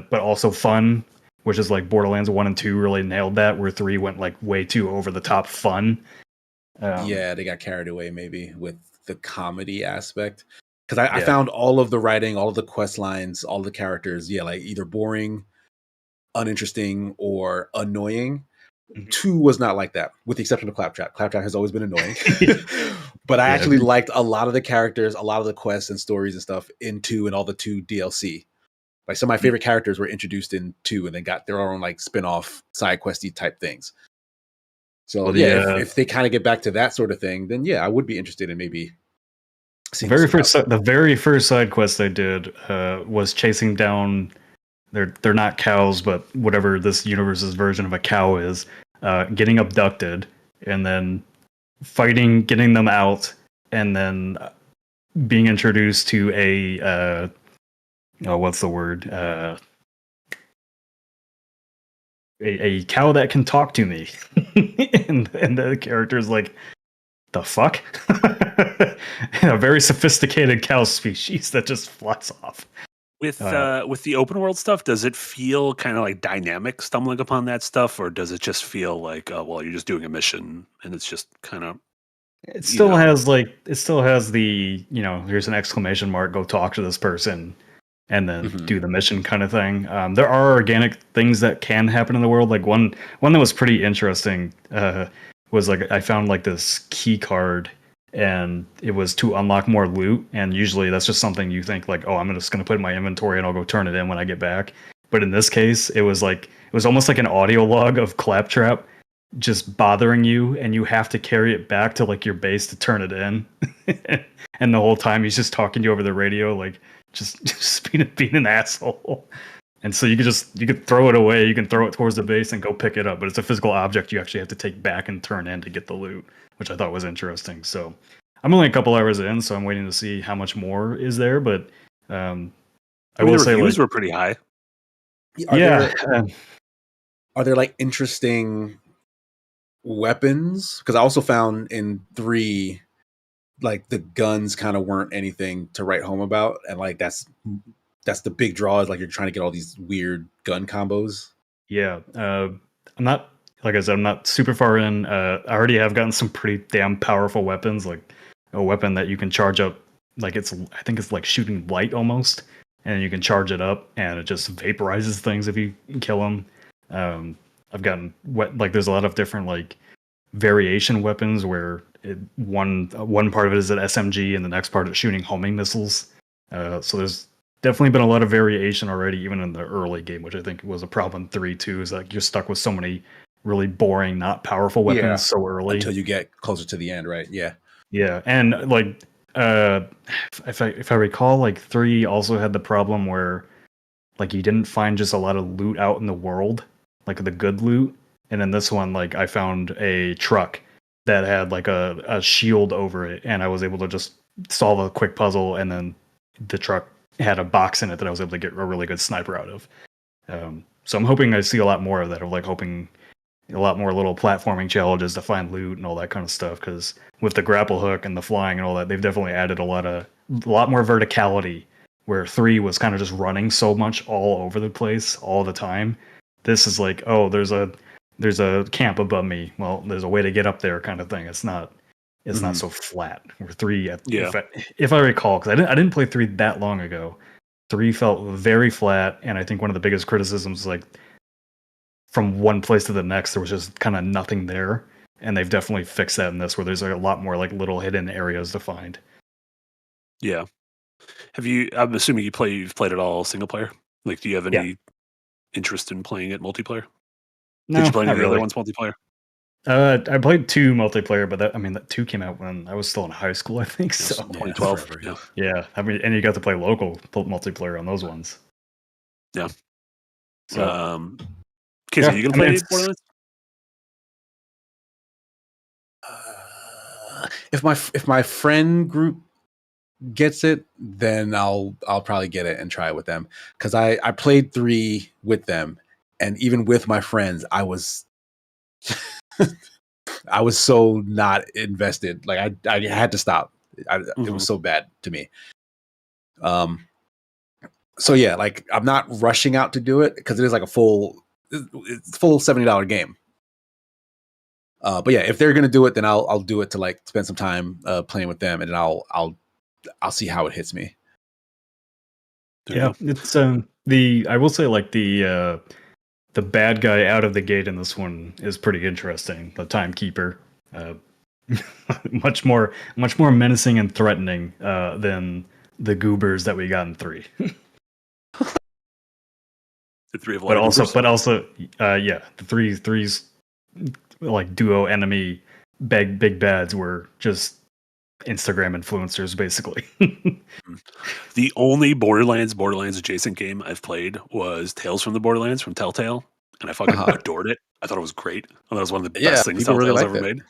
but also fun, which is like Borderlands 1 and 2 really nailed that, where 3 went like way too over the top fun. Yeah, they got carried away maybe with the comedy aspect. Because I found all of the writing, all of the quest lines, all the characters, like either boring, uninteresting, or annoying. 2 was not like that, with the exception of Claptrap. Claptrap has always been annoying. But I actually liked a lot of the characters, a lot of the quests and stories and stuff in 2 and all the 2 DLC. Like some of my favorite characters were introduced in 2 and they got their own like spin-off side questy type things. So if they kind of get back to that sort of thing, then I would be interested in maybe seeing the very first side quest I did was chasing down they're not cows, but whatever this universe's version of a cow is, getting abducted and then fighting, getting them out, and then being introduced to a what's the word? A cow that can talk to me. and the character's like, the fuck? A very sophisticated cow species that just flies off. With the open world stuff, does it feel kind of like dynamic stumbling upon that stuff, or does it just feel like, you're just doing a mission and it's just kind of It still has the, here's an exclamation mark, go talk to this person and then do the mission kind of thing. There are organic things that can happen in the world. Like one that was pretty interesting was like I found like this key card and it was to unlock more loot. And usually that's just something you think like, oh, I'm just going to put in my inventory and I'll go turn it in when I get back. But in this case, it was almost like an audio log of Claptrap just bothering you, and you have to carry it back to like your base to turn it in. And the whole time he's just talking to you over the radio, like just being an asshole. And so you could throw it away, you can throw it towards the base and go pick it up, but it's a physical object you actually have to take back and turn in to get the loot, which I thought was interesting. So I'm only a couple hours in, so I'm waiting to see how much more is there. But I will say, reviews were pretty high. Are there like interesting weapons? Because I also found in 3, like the guns kind of weren't anything to write home about, and like that's the big draw, is like you're trying to get all these weird gun combos. Yeah, I'm not, like I said, I'm not super far in. I already have gotten some pretty damn powerful weapons, like a weapon that you can charge up, like I think it's like shooting light almost, and you can charge it up and it just vaporizes things if you kill them. I've gotten there's a lot of different like variation weapons where one part of it is an SMG and the next part is shooting homing missiles. So there's definitely been a lot of variation already, even in the early game, which I think was a problem 3 too, is like you're stuck with so many really boring, not powerful weapons so early until you get closer to the end, right? Yeah, and like if I recall, like 3 also had the problem where like you didn't find just a lot of loot out in the world, like the good loot. And in this one, like I found a truck that had like a shield over it, and I was able to just solve a quick puzzle, and then the truck had a box in it that I was able to get a really good sniper out of. So I'm hoping I see a lot more of that, of like hoping a lot more little platforming challenges to find loot and all that kind of stuff, because with the grapple hook and the flying and all that, they've definitely added a lot more verticality, where 3 was kind of just running so much all over the place all the time. This is like, oh, there's a camp above me. Well, there's a way to get up there, kind of thing. It's not so flat. Where 3, if I recall, because I didn't play 3 that long ago, 3 felt very flat, and I think one of the biggest criticisms is like from one place to the next, there was just kind of nothing there, and they've definitely fixed that in this, where there's a lot more like little hidden areas to find. Yeah. I'm assuming you've played it all single player. Like, do you have any interest in playing it multiplayer? No, did you play any of the really. other ones multiplayer? I played 2 multiplayer, but that 2 came out when I was still in high school, I think. So 2012. Yeah. I mean, and you got to play local multiplayer on those ones. Yeah. So, Casey, you gonna play Borderlands? If my friend group gets it, then I'll probably get it and try it with them, because I played 3 with them, and even with my friends, I was I was so not invested. Like I had to stop. It was so bad to me. So yeah, like I'm not rushing out to do it, because it is like it's full $70 game. But yeah, if they're gonna do it, then I'll do it to like spend some time playing with them, and then I'll see how it hits me. Yeah, it's I will say, like the bad guy out of the gate in this one is pretty interesting. The timekeeper, much more menacing and threatening than the goobers that we got in 3. The 3 of but also, the three's like duo enemy big bads were just Instagram influencers, basically. The only Borderlands adjacent game I've played was Tales from the Borderlands from Telltale, and I fucking adored it. I thought it was great. I thought it was one of the best things Telltale's ever made.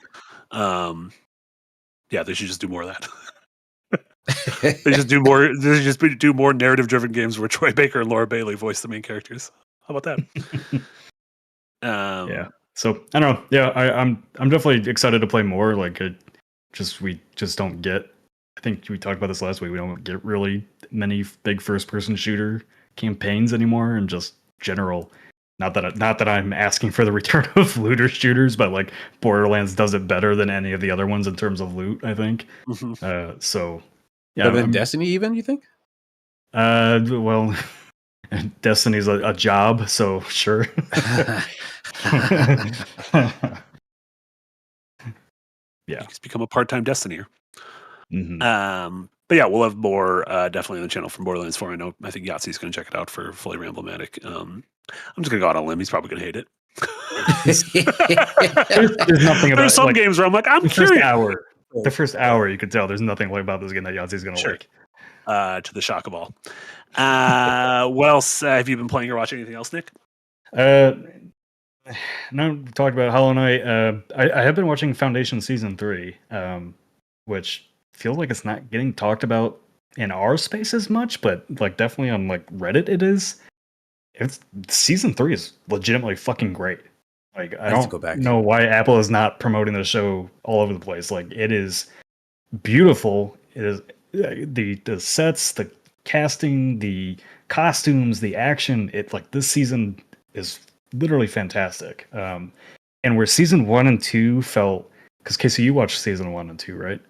Yeah, they should just do more of that. They just do more. They just do more narrative-driven games where Troy Baker and Laura Bailey voice the main characters. How about that? Yeah. So I don't know. Yeah, I'm definitely excited to play more. Like we just don't get. I think we talked about this last week. We don't get really many big first-person shooter campaigns anymore, and just general Not that I'm asking for the return of looter shooters, but like Borderlands does it better than any of the other ones in terms of loot, I think. So yeah, Better than Destiny, even, you think? Well, Destiny's a job, so sure. Yeah, he's become a part-time Destiny'er. Mm-hmm. But yeah, we'll have more definitely on the channel from Borderlands 4. I think Yahtzee's going to check it out for Fully Ramblematic. I'm just going to go out on a limb. He's probably going to hate it. There's nothing about There's some like, games where I'm like, I'm the curious. The first hour, you could tell there's nothing about this game that Yahtzee's going to like. To the shock of all. What else have you been playing or watching? Anything else, Nick? No, talked about Hollow Knight. I have been watching Foundation Season 3, which feels like it's not getting talked about in our space as much, but like definitely on like Reddit it is. Season 3 is legitimately fucking great. Like I don't know why Apple is not promoting the show all over the place. Like it is beautiful. It is the sets, the casting, the costumes, the action. It like this season is literally fantastic. And where season 1 and 2 felt, because Casey, you watched season 1 and 2, right?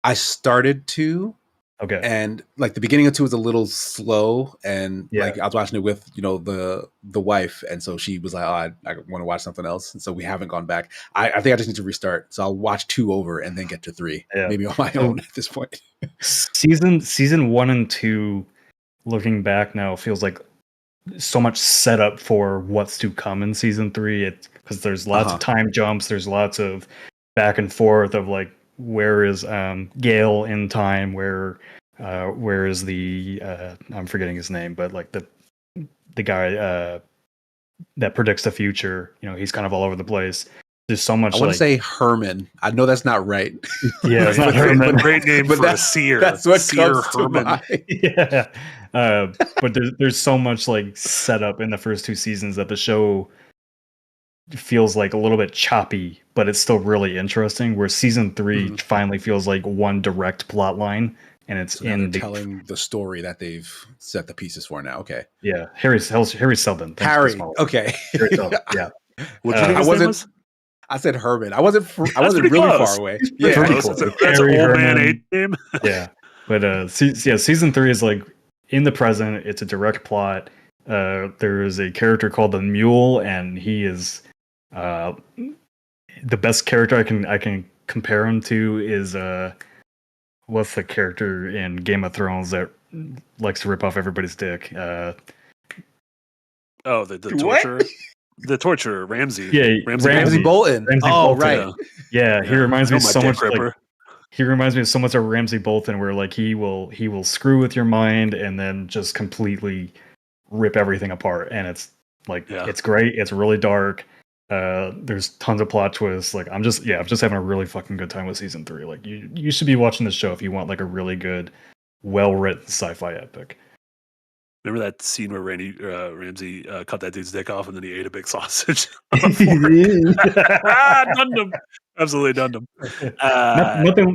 I started to. Okay. And like the beginning of 2 was a little slow, and like I was watching it with the wife, and so she was like, "Oh, I want to watch something else," and so we haven't gone back. I think I just need to restart, so I'll watch 2 over and then get to 3, maybe on my own at this point. Season 1 and 2, looking back now, feels like so much setup for what's to come in season 3. It's because there's lots of time jumps, there's lots of back and forth of like, where is Gale in time? Where is the I'm forgetting his name, but like the guy that predicts the future? He's kind of all over the place. There's so much. I want to say Herman. I know that's not right. Yeah, it's not Herman. Great name for a seer. That's what Seer comes Herman. to mind. Yeah, but there's so much like setup in the first 2 seasons that the show feels like a little bit choppy, but it's still really interesting. Where season 3 finally feels like one direct plot line, and it's telling the story that they've set the pieces for now. Okay. Yeah, Harry Seldon. Harry. Okay. Harry Seldon. Yeah. I said Herman. I wasn't really close. far away. Yeah, that's an old man 8 name. Yeah, but season 3 is like in the present. It's a direct plot. There is a character called the Mule, and he is the best character I can compare him to is what's the character in Game of Thrones that likes to rip off everybody's dick? The torturer. The torturer, Ramsey. Yeah, Ramsey Bolton. Bolton. Right. Yeah, he reminds me so much. Like, he reminds me so much of Ramsey Bolton, where like he will screw with your mind and then just completely rip everything apart, and it's like it's great. It's really dark. There's tons of plot twists. Like I'm just having a really fucking good time with season 3. Like you should be watching this show if you want like a really good, well written sci-fi epic. Remember that scene where Ramsey cut that dude's dick off and then he ate a big sausage? Dunned him. Absolutely dunned him.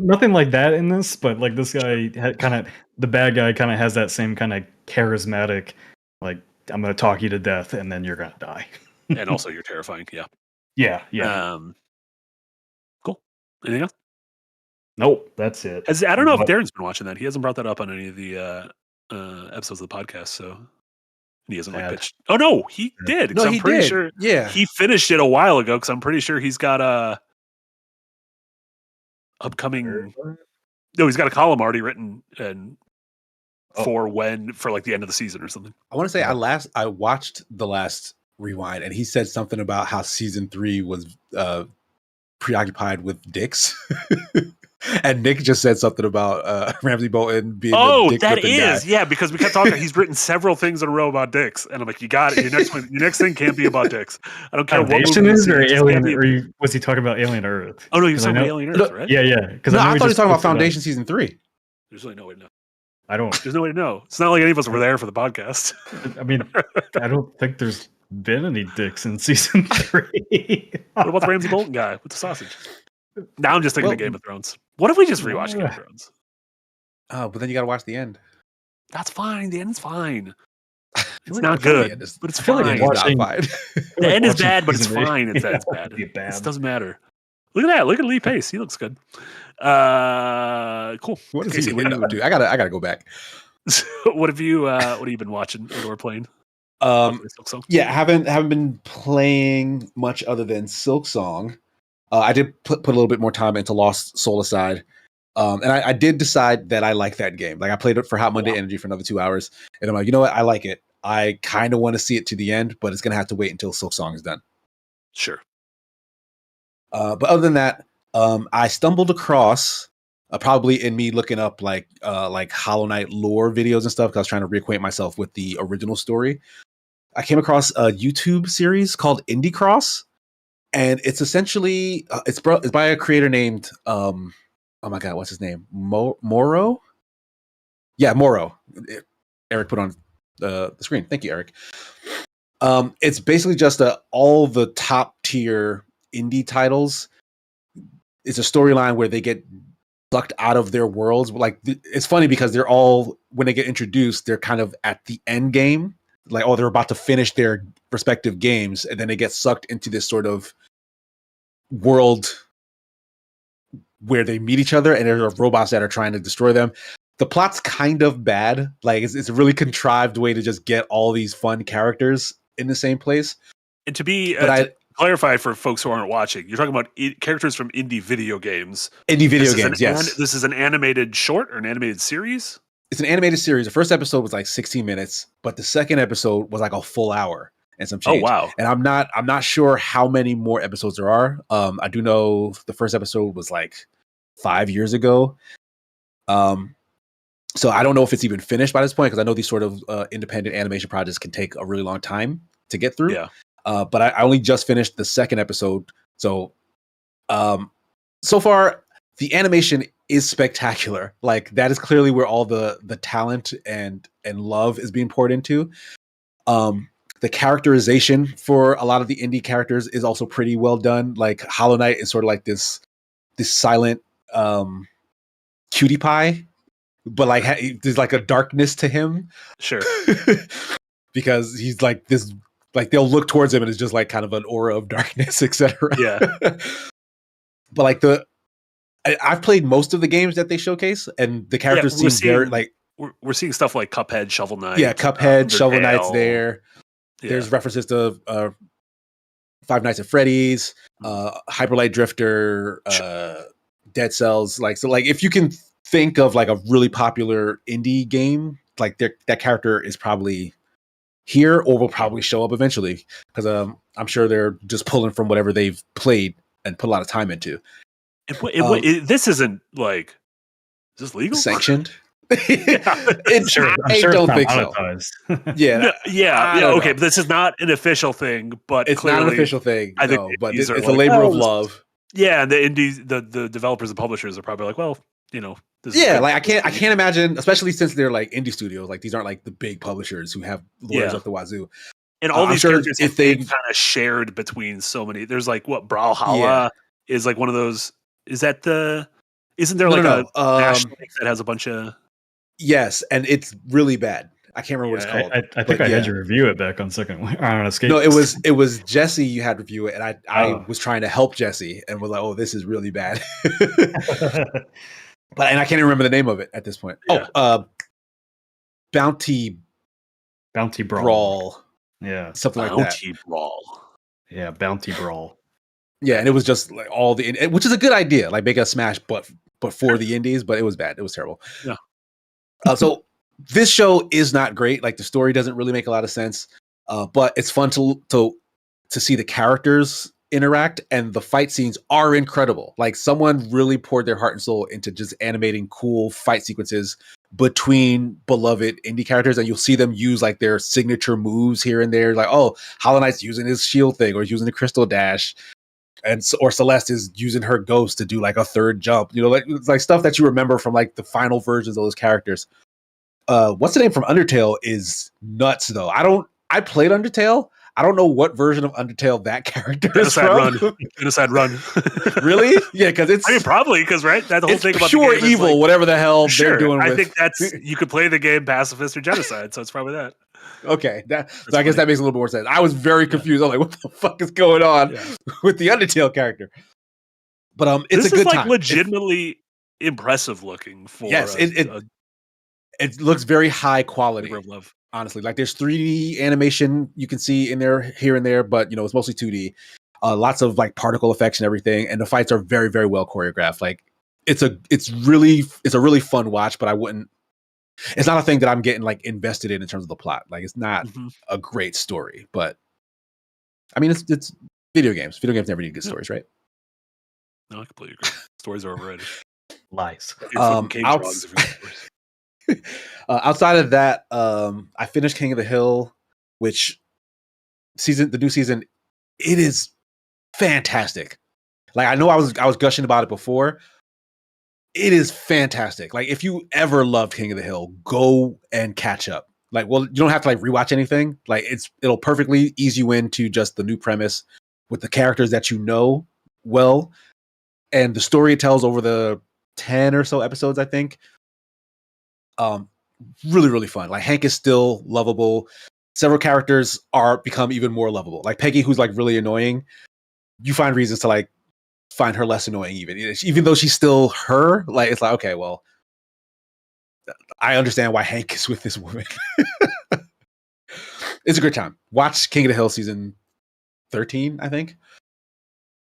Nothing like that in this, but like this guy the bad guy kind of has that same kind of charismatic, like I'm going to talk you to death and then you're going to die. And also you're terrifying. Yeah. Yeah. Cool. Anything else? Nope. That's it. I don't know if Darren's been watching that. He hasn't brought that up on any of the episodes of the podcast, so he hasn't pitched. Oh no, he did. No, I'm pretty sure. Yeah, he finished it a while ago because I'm pretty sure he's got a upcoming. No, he's got a column already written and for like the end of the season or something. I want to say I watched the last rewind, and he said something about how season 3 was preoccupied with dicks. And Nick just said something about Ramsey Bolton being a dick that guy. Yeah, because we kept talking. He's written several things in a row about dicks, and I'm like, you got it. Your next thing can't be about dicks. I don't care what movie is or Alien, or was he talking about Alien Earth? Oh no, he was talking about Alien Earth, right? Yeah. Because I thought he was talking about Foundation season 3. There's really no way to know. There's no way to know. It's not like any of us were there for the podcast. I mean, I don't think there's been any dicks in season 3. What about the Ramsey Bolton guy with the sausage? Now I'm just thinking of Game of Thrones. What if we just rewatch Game of Thrones? Oh, but then you got to watch the end. That's fine. The end's fine. It's not good, but it's feel like fine. watching- Not fine. The end is watching bad, but it's season eight- fine. It's that it's Yeah, bad. it'd be bad. It doesn't matter. Look at that. Look at Lee Pace. He looks good. Cool. What is Casey, he what up to? I gotta go back. what have you been watching or playing? Silksong? Yeah, haven't been playing much other than Silksong. I did put a little bit more time into Lost Soul Aside. And I did decide that I like that game. Like I played it for Hot Monday Energy for another 2 hours, and I'm like, you know what? I like it. I kind of want to see it to the end, but it's gonna have to wait until Silksong is done. Sure. But other than that, I stumbled across probably in me looking up like Hollow Knight lore videos and stuff because I was trying to reacquaint myself with the original story. I came across a YouTube series called Indie Cross, and it's essentially it's by a creator named oh my god, what's his name? Moro? Yeah, Moro. Eric put on the screen. Thank you, Eric. It's basically just all the top tier indie titles. It's a storyline where they get sucked out of their worlds. Like it's funny because they're all, when they get introduced, they're kind of at the end game. Like, oh, they're about to finish their respective games, and then they get sucked into this sort of world where they meet each other, and there are robots that are trying to destroy them. The plot's kind of bad. Like it's a really contrived way to just get all these fun characters in the same place. And to be But to clarify for folks who aren't watching, you're talking about characters from indie video games. Indie video games, yes. This is an animated short or an animated series? It's an animated series. The first episode was like 16 minutes, but the second episode was like a full hour and some change. Oh wow! And I'm not sure how many more episodes there are. I do know the first episode was like 5 years ago. So I don't know if it's even finished by this point because I know these sort of independent animation projects can take a really long time to get through. Yeah. But I only just finished the second episode, so so far the animation is spectacular. Like that is clearly where all the talent and love is being poured into. The characterization for a lot of the indie characters is also pretty well done. Like Hollow Knight is sort of like this silent cutie pie, but like there's like a darkness to him. Sure. Because he's like this, like they'll look towards him and it's just like kind of an aura of darkness, etc. Yeah. But like I've played most of the games that they showcase, and the characters seem very like we're seeing stuff like Cuphead, Shovel Knight. Yeah, Cuphead, Shovel Knight's there. Yeah. There's references to Five Nights at Freddy's, Hyper Light Drifter, Dead Cells. Like so, like if you can think of like a really popular indie game, like that character is probably here or will probably show up eventually because I'm sure they're just pulling from whatever they've played and put a lot of time into. This isn't like, is this legal? Sanctioned? I'm sure I don't think so. Yeah, Okay, but this is not an official thing. But it's clearly, not an official thing. I think but it's like, a labor of love. Yeah, and the indies, the developers and publishers are probably like, well, you know, this is like I can't imagine, especially since they're like indie studios. Like these aren't like the big publishers who have lawyers up the wazoo. And all these characters have been kind of shared between so many. There's like what Brawlhalla is like one of those. Is that isn't there like a national that has a bunch of? Yes, and it's really bad. I can't remember what it's called. I think I had you review it back on Escape. No, it was Jesse you had review it, and I was trying to help Jesse and was like, oh, this is really bad. But I can't even remember the name of it at this point. Yeah. Bounty Brawl. Yeah, something like that. Bounty Brawl. Yeah, Bounty Brawl. Yeah, and it was just like all which is a good idea, like make a Smash, but for the indies. But it was bad. It was terrible. Yeah. So this show is not great. Like the story doesn't really make a lot of sense. But it's fun to see the characters interact, and the fight scenes are incredible. Like someone really poured their heart and soul into just animating cool fight sequences between beloved indie characters, and you'll see them use like their signature moves here and there. Like, oh, Hollow Knight's using his shield thing, or he's using the crystal dash, or Celeste is using her ghost to do like a third jump. You know, like it's like stuff that you remember from like the final versions of those characters. What's the name from Undertale is nuts though. I played Undertale. I don't know what version of Undertale that character is from. Genocide Run. Really? Yeah, because it's. I mean, probably because right, that the whole thing about pure the game evil, is like, whatever the hell sure, they're doing. I think that's you could play the game pacifist or genocide, so it's probably that. Okay, That's so I guess funny. that makes a little more sense. I was very confused. I'm like, what the fuck is going on with the Undertale character? But it's This a is good like time. legitimately impressive looking for Yes, a it looks very high quality. labor of love. Honestly, like there's 3D animation you can see in there here and there, but it's mostly 2D. Lots of like particle effects and everything, and the fights are very, very well choreographed. Like it's a really fun watch, but it's not a thing that I'm getting like invested in terms of the plot. Like it's not a great story, but I mean it's video games. Video games never need good stories, right? No, I completely agree. Stories are overrated. Lies. You're fucking cave frogs if you want stories. Outside of that, I finished King of the Hill, which the new season, it is fantastic. Like I know I was gushing about it before. It is fantastic. Like if you ever loved King of the Hill, go and catch up. Like, well, you don't have to like rewatch anything. Like it'll perfectly ease you into just the new premise with the characters that you know well, and the story it tells over the 10 or so episodes, I think. Really, really fun. Like Hank is still lovable. Several characters become even more lovable. Like Peggy, who's like really annoying, you find reasons to like find her less annoying even though she's still her. Like it's like, okay, well, I understand why Hank is with this woman. It's a great time. Watch King of the Hill season 13, I think.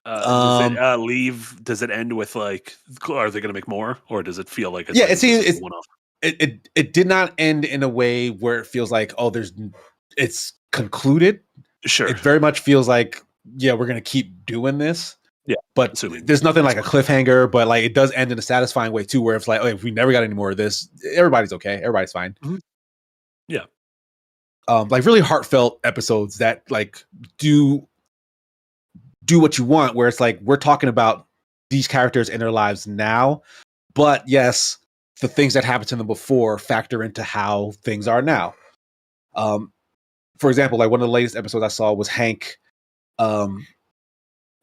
Does it does it end with like, are they going to make more, or does it feel like it's one-off? It did not end in a way where it feels like, oh, it's concluded. Sure. It very much feels like, yeah, we're going to keep doing this. Yeah. But there's nothing like a cliffhanger, but like it does end in a satisfying way too, where it's like, oh, if we never got any more of this, everybody's okay. Everybody's fine. Mm-hmm. Yeah. Like really heartfelt episodes that like do what you want, where it's like, we're talking about these characters in their lives now, but yes, the things that happened to them before factor into how things are now. For example, like one of the latest episodes I saw was Hank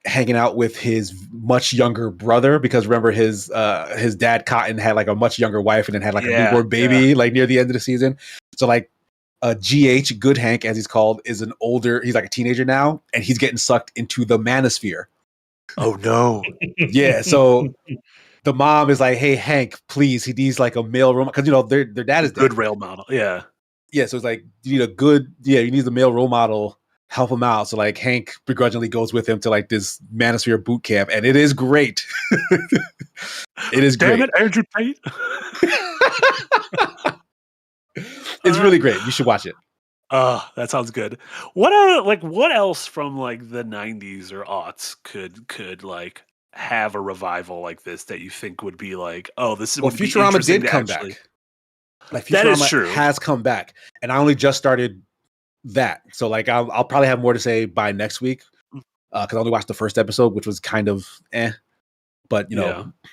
hanging out with his much younger brother, because remember his dad Cotton had like a much younger wife and then had like a newborn baby like near the end of the season. So like GH, Good Hank as he's called, he's like a teenager now, and he's getting sucked into the manosphere. Oh no. Yeah, so the mom is like, hey Hank, please, he needs like a male role model, because their dad is dead. Good rail model. Yeah. So it's like, you need a male role model, help him out. So like Hank begrudgingly goes with him to like this manosphere boot camp, and it is great. It is Damn great. it, Andrew Tate. It's really great. You should watch it. That sounds good. What else from like the 90s or aughts could like have a revival like this that you think would be like, oh, this is Futurama did come back. Like Futurama that is true. has come back, and I only just started that, so like I'll probably have more to say by next week, because I only watched the first episode, which was kind of but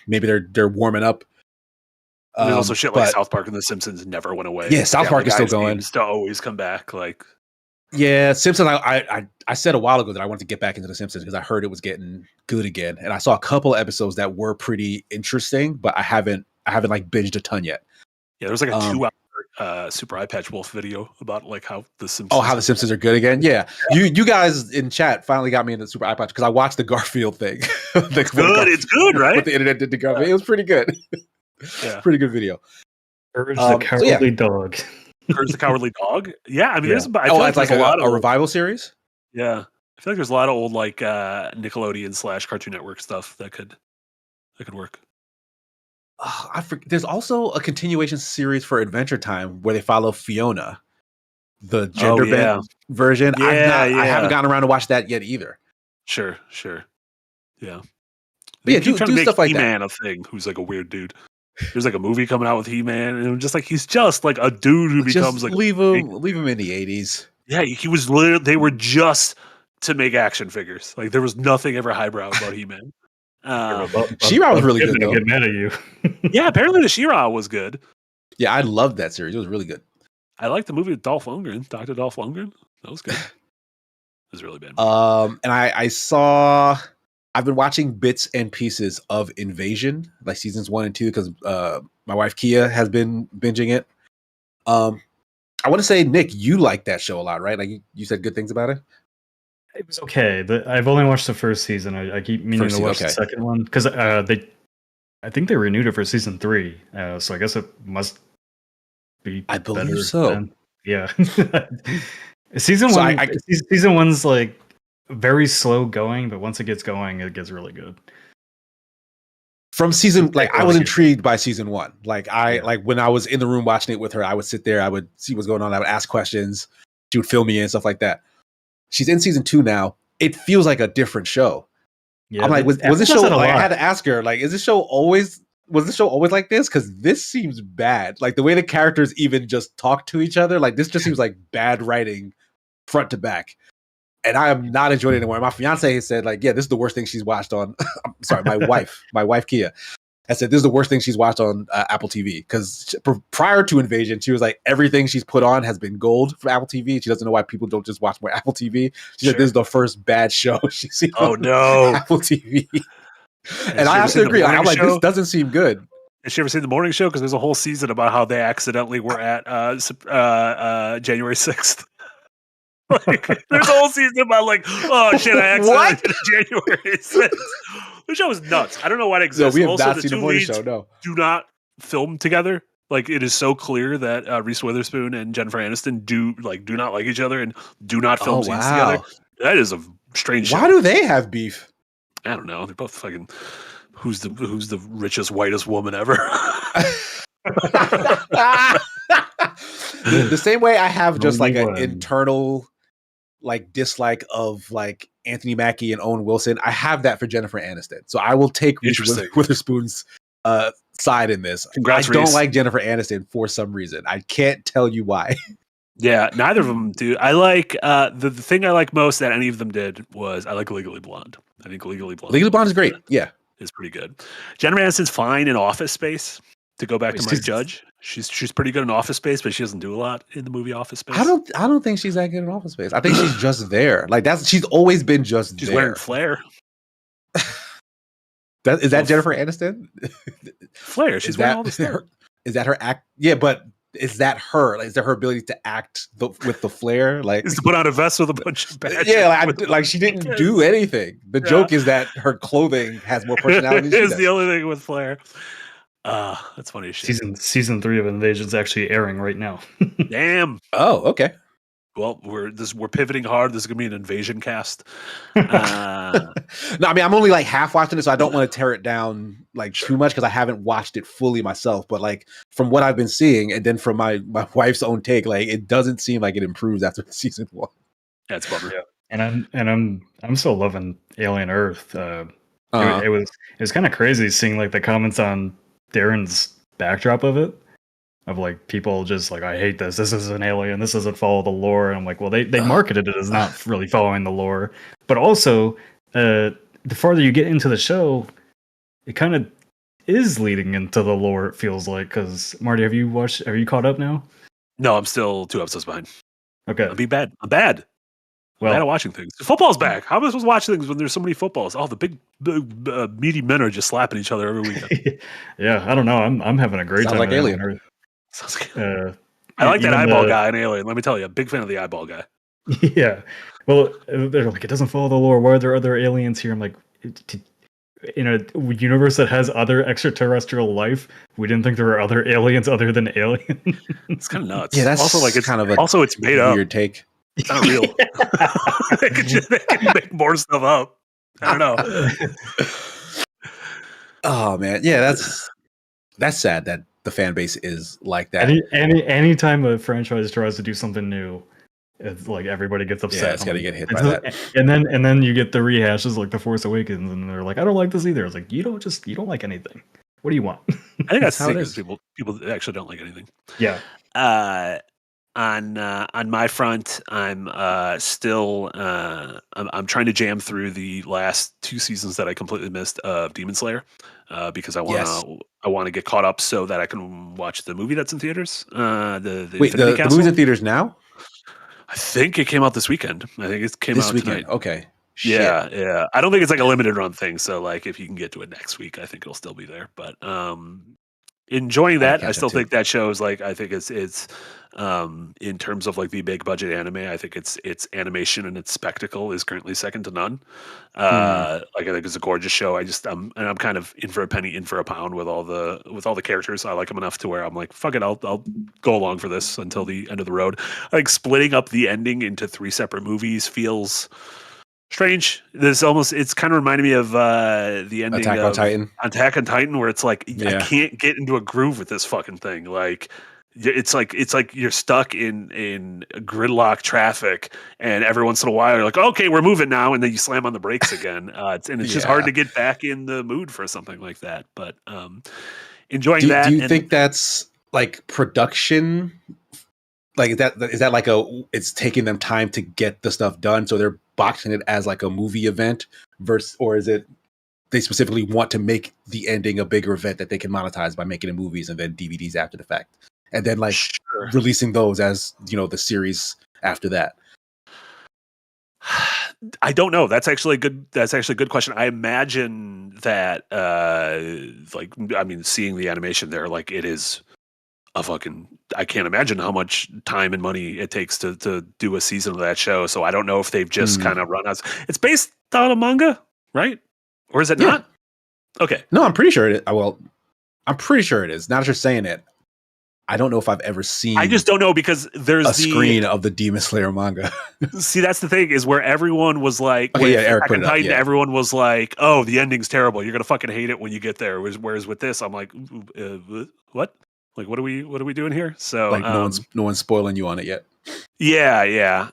maybe they're warming up. There's also shit like South Park and The Simpsons never went away. Yeah, South Park is still going. To always come back. Like, yeah, Simpsons. I said a while ago that I wanted to get back into The Simpsons because I heard it was getting good again, and I saw a couple of episodes that were pretty interesting, but I haven't like binged a ton yet. Yeah, there was like a 2-hour Super Eye Patch Wolf video about like how the Simpsons. Oh, how the Simpsons are good again. Yeah, you guys in chat finally got me into Super Eye Patch because I watched the Garfield thing. It's good, right? What the internet did to Garfield. It was pretty good. Yeah, pretty good video. Courage the Cowardly Dog. Courage the Cowardly Dog. Yeah, I mean, it's like a revival series. Yeah, I feel like there's a lot of old like Nickelodeon / Cartoon Network stuff that could work. There's also a continuation series for Adventure Time where they follow Fiona, the gender bent version. I haven't gotten around to watch that yet either. Sure. Yeah. But do stuff like He-Man that. a thing who's like a weird dude. There's like a movie coming out with He-Man, and I'm just like, he's just like a dude who becomes like leave him in the 80s. Yeah, he was literally. They were just to make action figures. Like there was nothing ever highbrow about He-Man. She-Ra was really good though. Get mad at you. Yeah, apparently the She-Ra was good. Yeah, I loved that series. It was really good. I liked the movie with Dolph Lundgren, Dr. Dolph Lundgren. That was good. It was really bad. And I've been watching bits and pieces of Invasion, like seasons 1 and 2, because my wife Kia has been binging it. I want to say, Nick, you like that show a lot, right? Like you said good things about it. It was okay. I've only watched the first season. I keep meaning to watch the second one because I think they renewed it for season 3. So I guess it must be. I believe better so. than, yeah. Season 1. Season 1's like very slow going, but once it gets going, it gets really good. From season, like I was intrigued by season 1. Like like when I was in the room watching it with her, I would sit there, I would see what's going on, I would ask questions, she would fill me in and stuff like that. She's in season 2 now. It feels like a different show. Yeah, I'm like, was this show? Like, I had to ask her, like, was this show always like this? Because this seems bad. Like the way the characters even just talk to each other, like this just seems like bad writing, front to back. And I am not enjoying it anymore. My fiance said, like, yeah, this is the worst thing she's watched on. I'm sorry, my wife Kia. I said, this is the worst thing she's watched on Apple TV. Because prior to Invasion, she was like, everything she's put on has been gold for Apple TV. She doesn't know why people don't just watch more Apple TV. She said, this is the first bad show she's seen on Apple TV. And I have to agree. I'm like, this doesn't seem good. Has she ever seen the morning show? Because there's a whole season about how they accidentally were at January 6th. Like, there's a whole season about like, oh shit, I accidentally did January 6th. The show is nuts. I don't know why it exists. No, we have also, not the seen the morning show. No, do not film together. Like it is so clear that Reese Witherspoon and Jennifer Aniston do not like each other and do not film scenes together. That is a strange. Why do they have beef? I don't know. They're both fucking. Who's the richest, whitest woman ever? The same way I have just like an internal like dislike of like Anthony Mackie and Owen Wilson, I have that for Jennifer Aniston. So I will take Reese Witherspoon's side in this. Congrats, I don't like Jennifer Aniston for some reason. I can't tell you why. Yeah, neither of them do. I like the thing I like most that any of them did was I like Legally Blonde. I think Legally Blonde is great. Yeah, is pretty good. Jennifer Aniston's fine in Office Space. To go back to my judge, she's pretty good in Office Space, but she doesn't do a lot in the movie Office Space. I don't think she's that good in Office Space. I think she's just there. Like she's always been just. She's there. Wearing flair. Is that Jennifer Aniston? Flair. She's wearing all the stuff. Is that her act? Yeah, but is that her? Like, is that her ability to act with the flair? Like, is to put on a vest with a bunch of badges? Yeah, like she didn't do anything. The joke is that her clothing has more personality. It's the only thing with flair. That's funny as shit. Season 3 of Invasion's actually airing right now. Damn. Oh, okay. Well, we're pivoting hard. This is gonna be an Invasion cast. No, I mean I'm only like half watching it, so I don't want to tear it down like too much because I haven't watched it fully myself. But like from what I've been seeing, and then from my wife's own take, like it doesn't seem like it improves after season 1. That's a bummer. Yeah. And I'm still loving Alien Earth. It was kind of crazy seeing like the comments on Darren's backdrop of it, of like people just like, I hate this. This is an alien. This doesn't follow the lore. And I'm like, well, they marketed it as not really following the lore, but also the farther you get into the show, it kind of is leading into the lore. It feels like, because Marty, have you caught up now? No, I'm still 2 episodes behind. Okay, I'm bad. Well, bad at watching things. Football's back. How am I supposed to watch things when there's so many footballs? Oh, the big meaty men are just slapping each other every weekend. Yeah, I don't know. I'm having a great time. Like Alien. Sounds good. I like that eyeball guy in Alien. Let me tell you, a big fan of the eyeball guy. Yeah. Well, they're like, it doesn't follow the lore. Why are there other aliens here? I'm like, in a universe that has other extraterrestrial life, we didn't think there were other aliens other than aliens. It's kind of nuts. Yeah, that's also like it's kind of it's made up. Weird take. It's not real. they can make more stuff up. I don't know. Oh man, yeah, that's sad that the fan base is like that. Anytime a franchise tries to do something new, it's like everybody gets upset. Yeah, it's gotta get hit by that. And then you get the rehashes like The Force Awakens, and they're like, I don't like this either. It's like you don't like anything. What do you want? I think that's how it is. People actually don't like anything. Yeah. On my front, I'm still I'm trying to jam through the last 2 seasons that I completely missed of Demon Slayer because I want to get caught up so that I can watch the movie that's in theaters. The movie's in theaters now? I think it came out this weekend. I think it came this out weekend. Tonight. Okay. Yeah. I don't think it's like a limited run thing. So like if you can get to it next week, I think it'll still be there. But enjoying gotta that. catch I up still too. think that shows like I think it's in terms of like the big budget anime, I think it's animation and its spectacle is currently second to none. Like I think it's a gorgeous show. I'm kind of in for a penny, in for a pound with all the characters. I like them enough to where I'm like, fuck it, I'll go along for this until the end of the road. Like splitting up the ending into 3 separate movies feels strange. It's kind of reminded me of the ending Attack on of Titan. Attack on Titan, where it's like I Yeah. can't get into a groove with this fucking thing. Like it's like you're stuck in gridlock traffic, and every once in a while you're like, okay, we're moving now, and then you slam on the brakes again. It's just hard Yeah. to get back in the mood for something like that. But enjoying Do that. you And think that's like production? Like is that like it's taking them time to get the stuff done, so they're boxing it as like a movie event or is it they specifically want to make the ending a bigger event that they can monetize by making it movies and then DVDs after the fact, and then like Sure. releasing those as the series after that? I don't know. That's actually a good question. I imagine that seeing the animation there, like it is a fucking I can't imagine how much time and money it takes to do a season of that show. So I don't know if they've just kind of run us. It's based on a manga, right? Or is it not? Okay. No, I'm pretty sure it is. Well, I'm pretty sure it is. Now that you're saying it, I don't know if I've ever seen I just don't know because there's a screen of the Demon Slayer manga. See, that's the thing is where everyone was like, Okay, yeah, Eric put it up, Titan, yeah. everyone was like, oh, the ending's terrible. You're gonna fucking hate it when you get there. Whereas with this, I'm like, what? Like, what are we doing here? So Like no one's spoiling you on it yet. yeah.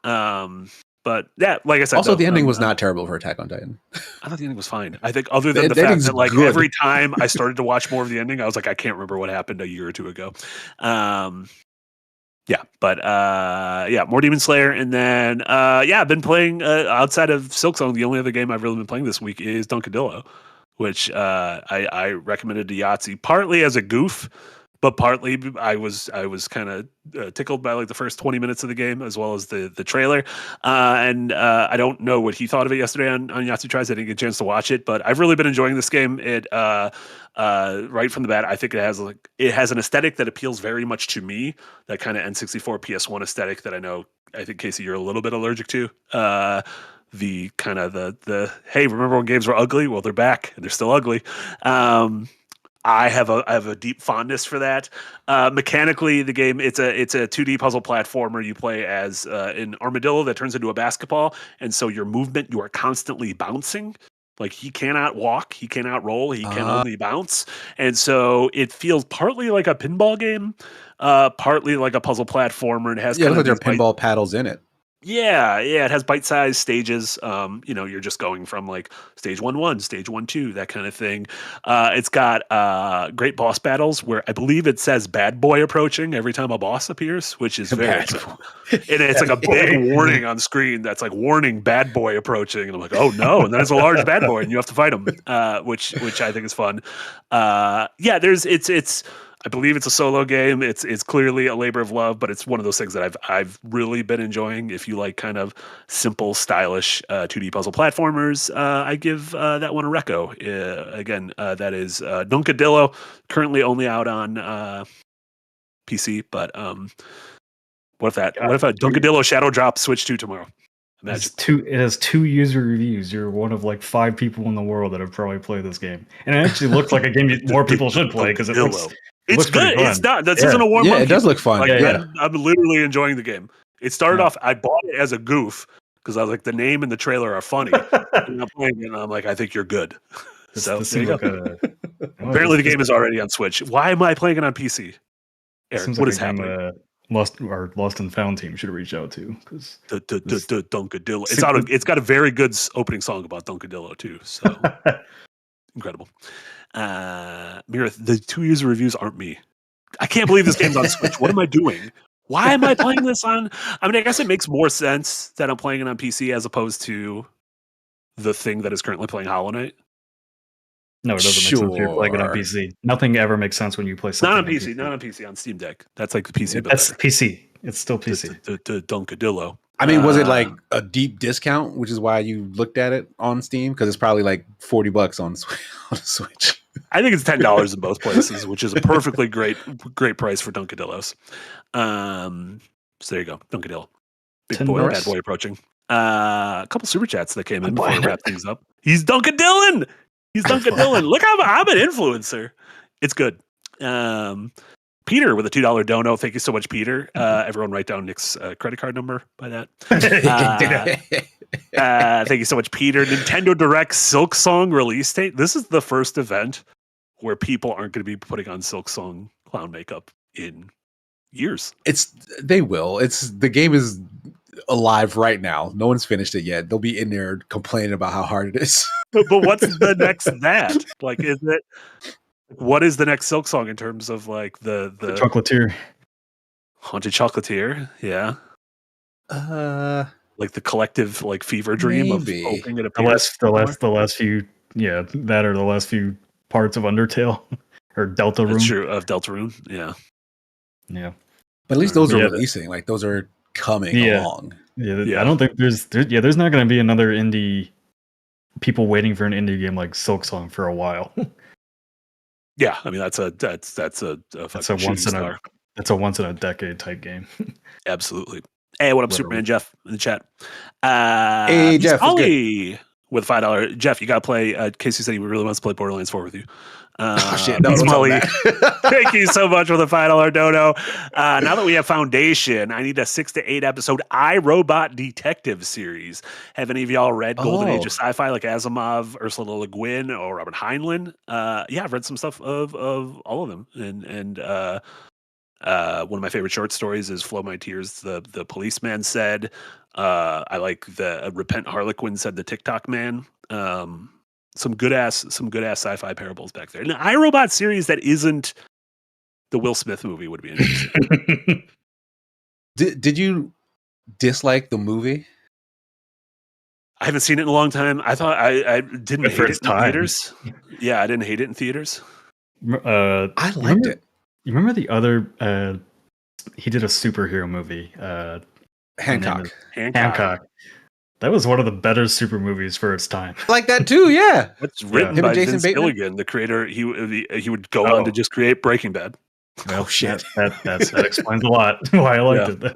But yeah, like I said, Also, though, the ending was not terrible for Attack on Titan. I thought the ending was fine. I think other than The the fact ending's that like good. every time I started to watch more of the ending, I was like, I can't remember what happened a year or two ago. Yeah, but more Demon Slayer, and then I've been playing outside of Silksong. The only other game I've really been playing this week is Dunkadillo, which I recommended to Yahtzee partly as a goof, but partly I was kind of tickled by like the first 20 minutes of the game as well as the trailer. And I don't know what he thought of it yesterday on Yahtzee Tries. I didn't get a chance to watch it, but I've really been enjoying this game. It right from the bat, I think it has an aesthetic that appeals very much to me. That kind of N64 PS1 aesthetic that I think Casey, you're a little bit allergic to. The kind of the hey, remember when games were ugly? Well, they're back and they're still ugly. I have a deep fondness for that. Mechanically, the game it's a 2D puzzle platformer. You play as an armadillo that turns into a basketball, and so your movement, you are constantly bouncing. Like he cannot walk, he cannot roll, he can only bounce, and so it feels partly like a pinball game, partly like a puzzle platformer. It has Yeah, it looks like there are pinball paddles in it. Yeah, it has bite-sized stages. You're just going from like stage 1-1, stage 1-2, that kind of thing. It's got great boss battles where I believe it says "bad boy approaching" every time a boss appears, which is very exciting. And it's like a big warning on screen that's like warning "bad boy approaching," and I'm like, oh no! And then it's a large bad boy, and you have to fight him, which I think is fun. It's. I believe it's a solo game. It's clearly a labor of love, but it's one of those things that I've really been enjoying. If you like kind of simple, stylish 2D puzzle platformers, I give that one a reco. Again, that is Dunkadillo, currently only out on PC. But what if a Dunkadillo Shadow Drop Switch 2 tomorrow? Imagine. It has 2 user reviews. You're one of like 5 people in the world that have probably played this game, and it actually looks like a game more people should play because it looks. It's good. It's not. This isn't a warm. Yeah, it does look fun. I'm literally enjoying the game. It started off. I bought it as a goof because I was like, the name and the trailer are funny. And I'm playing it, and I'm like, I think you're good. So there you go. Apparently, the game is already on Switch. Why am I playing it on PC? Eric, what is happening? Lost and Found team should reach out to because Dunkadillo. It's got a very good opening song about Dunkadillo too. So incredible. Mira, the 2 user reviews aren't me. I can't believe this game's on Switch. What am I doing? Why am I playing this on? I mean, I guess it makes more sense that I'm playing it on PC as opposed to the thing that is currently playing Hollow Knight. No, it doesn't make sense when you're playing it on PC. Nothing ever makes sense when you play something not on PC. Not on PC. On Steam Deck. That's like the PC. That's PC. It's still PC. The Dunkadillo. I mean, was it like a deep discount, which is why you looked at it on Steam? Because it's probably like $40 on Switch. I think it's $10 in both places, which is a perfectly great price for Dunkadillos. So there you go, Dunkadillo. Big boy, $10. bad boy approaching. A couple super chats that came in before we wrap things up. He's Dunkadillin. He's Dunkadillin. Look, I'm an influencer. It's good. Peter with a $2 dono. Thank you so much, Peter. Everyone write down Nick's credit card number by that. Thank you so much, Peter. Nintendo Direct Silksong release date. This is the first event where people aren't going to be putting on Silksong clown makeup in years. They will. The game is alive right now. No one's finished it yet. They'll be in there complaining about how hard it is. But what's the next that? Like, is it? What is the next Silksong in terms of like the Chocolatier, Haunted Chocolatier? Yeah. Like the collective like fever dream Maybe. of hoping it the last few, that or the last few parts of Undertale or Deltarune. That's true, of Deltarune. Yeah. But at least those are Yeah, releasing. Like those are coming along. I don't think there's not going to be another indie people waiting for an indie game like Silksong for a while. Yeah, I mean that's a once in a decade type game. Absolutely. Hey, what up, Literally. Superman Jeff in the chat? Hey, Jeff, what's Ollie with $5. Jeff, you got to play. Casey said he really wants to play Borderlands 4 with you. Oh shit! No, Beast don't tell Molly, him that. thank you so much for the $5 dono. Now that we have Foundation, I need a 6 to 8 episode iRobot Detective series. Have any of y'all read Golden Age of Sci-Fi like Asimov, Ursula Le Guin, or Robert Heinlein? Yeah, I've read some stuff of all of them, and one of my favorite short stories is "Flow My Tears." The policeman said. I like the Repent Harlequin said the TikTok man. Some good ass sci-fi parables back there. An iRobot series that isn't the Will Smith movie would be interesting. Did you dislike the movie? I haven't seen it in a long time. I thought I didn't hate it in time. theaters. Yeah, I didn't hate it in theaters. I liked it. You remember the other? He did a superhero movie. Hancock. Hancock. That was one of the better super movies for its time. I like that too. Yeah. That's written Him by and Jason Vince Bateman? Gilligan, the creator. He would go on to just create Breaking Bad. Oh shit. That explains a lot why I liked it. Then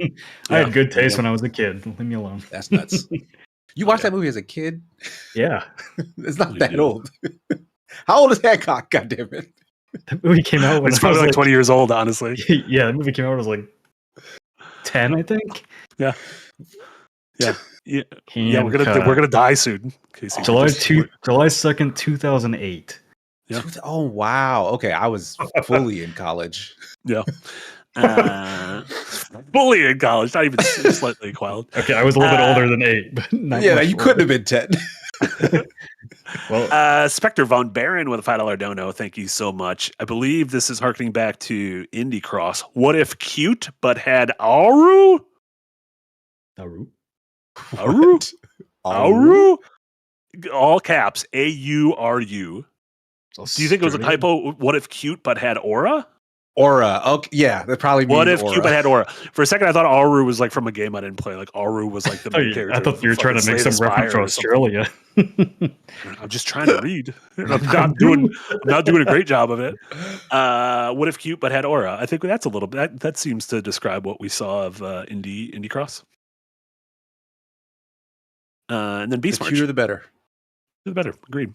I had good taste Yeah. when I was a kid. Leave me alone. That's nuts. You watched that movie as a kid? Yeah, It's not We that do. old. How old is Hancock? God damn it. the movie came out when It's I was probably like 20 years old, honestly. Yeah, the movie came out when I was like 10, I think. Yeah. We're Hancock. gonna die soon. Casey. July 2nd, 2008. Yeah. Oh wow. Okay, I was fully in college. Yeah. Fully in college, not even slightly qualified. Okay, I was a little bit older than 8, but not Yeah, much you older. couldn't have been 10. Well, Spectre Von Baron with a $5 dono. Thank you so much. I believe this is harkening back to Indie Cross. What if cute but had Auru? Naru? Auru? What? Auru? All caps. AURU. Do you think it was a typo? What if cute but had aura? Aura. Okay, yeah, that probably means What if aura. cute but had aura? For a second, I thought Auru was like from a game I didn't play. Like Auru was like the main character. I thought you were trying to make some reference to Australia. I'm just trying to read. I'm not doing a great job of it. What if cute but had aura? I think that's a little bit. That seems to describe what we saw of Indie Cross. And then Beast The March. cuter the better. The better. Agreed.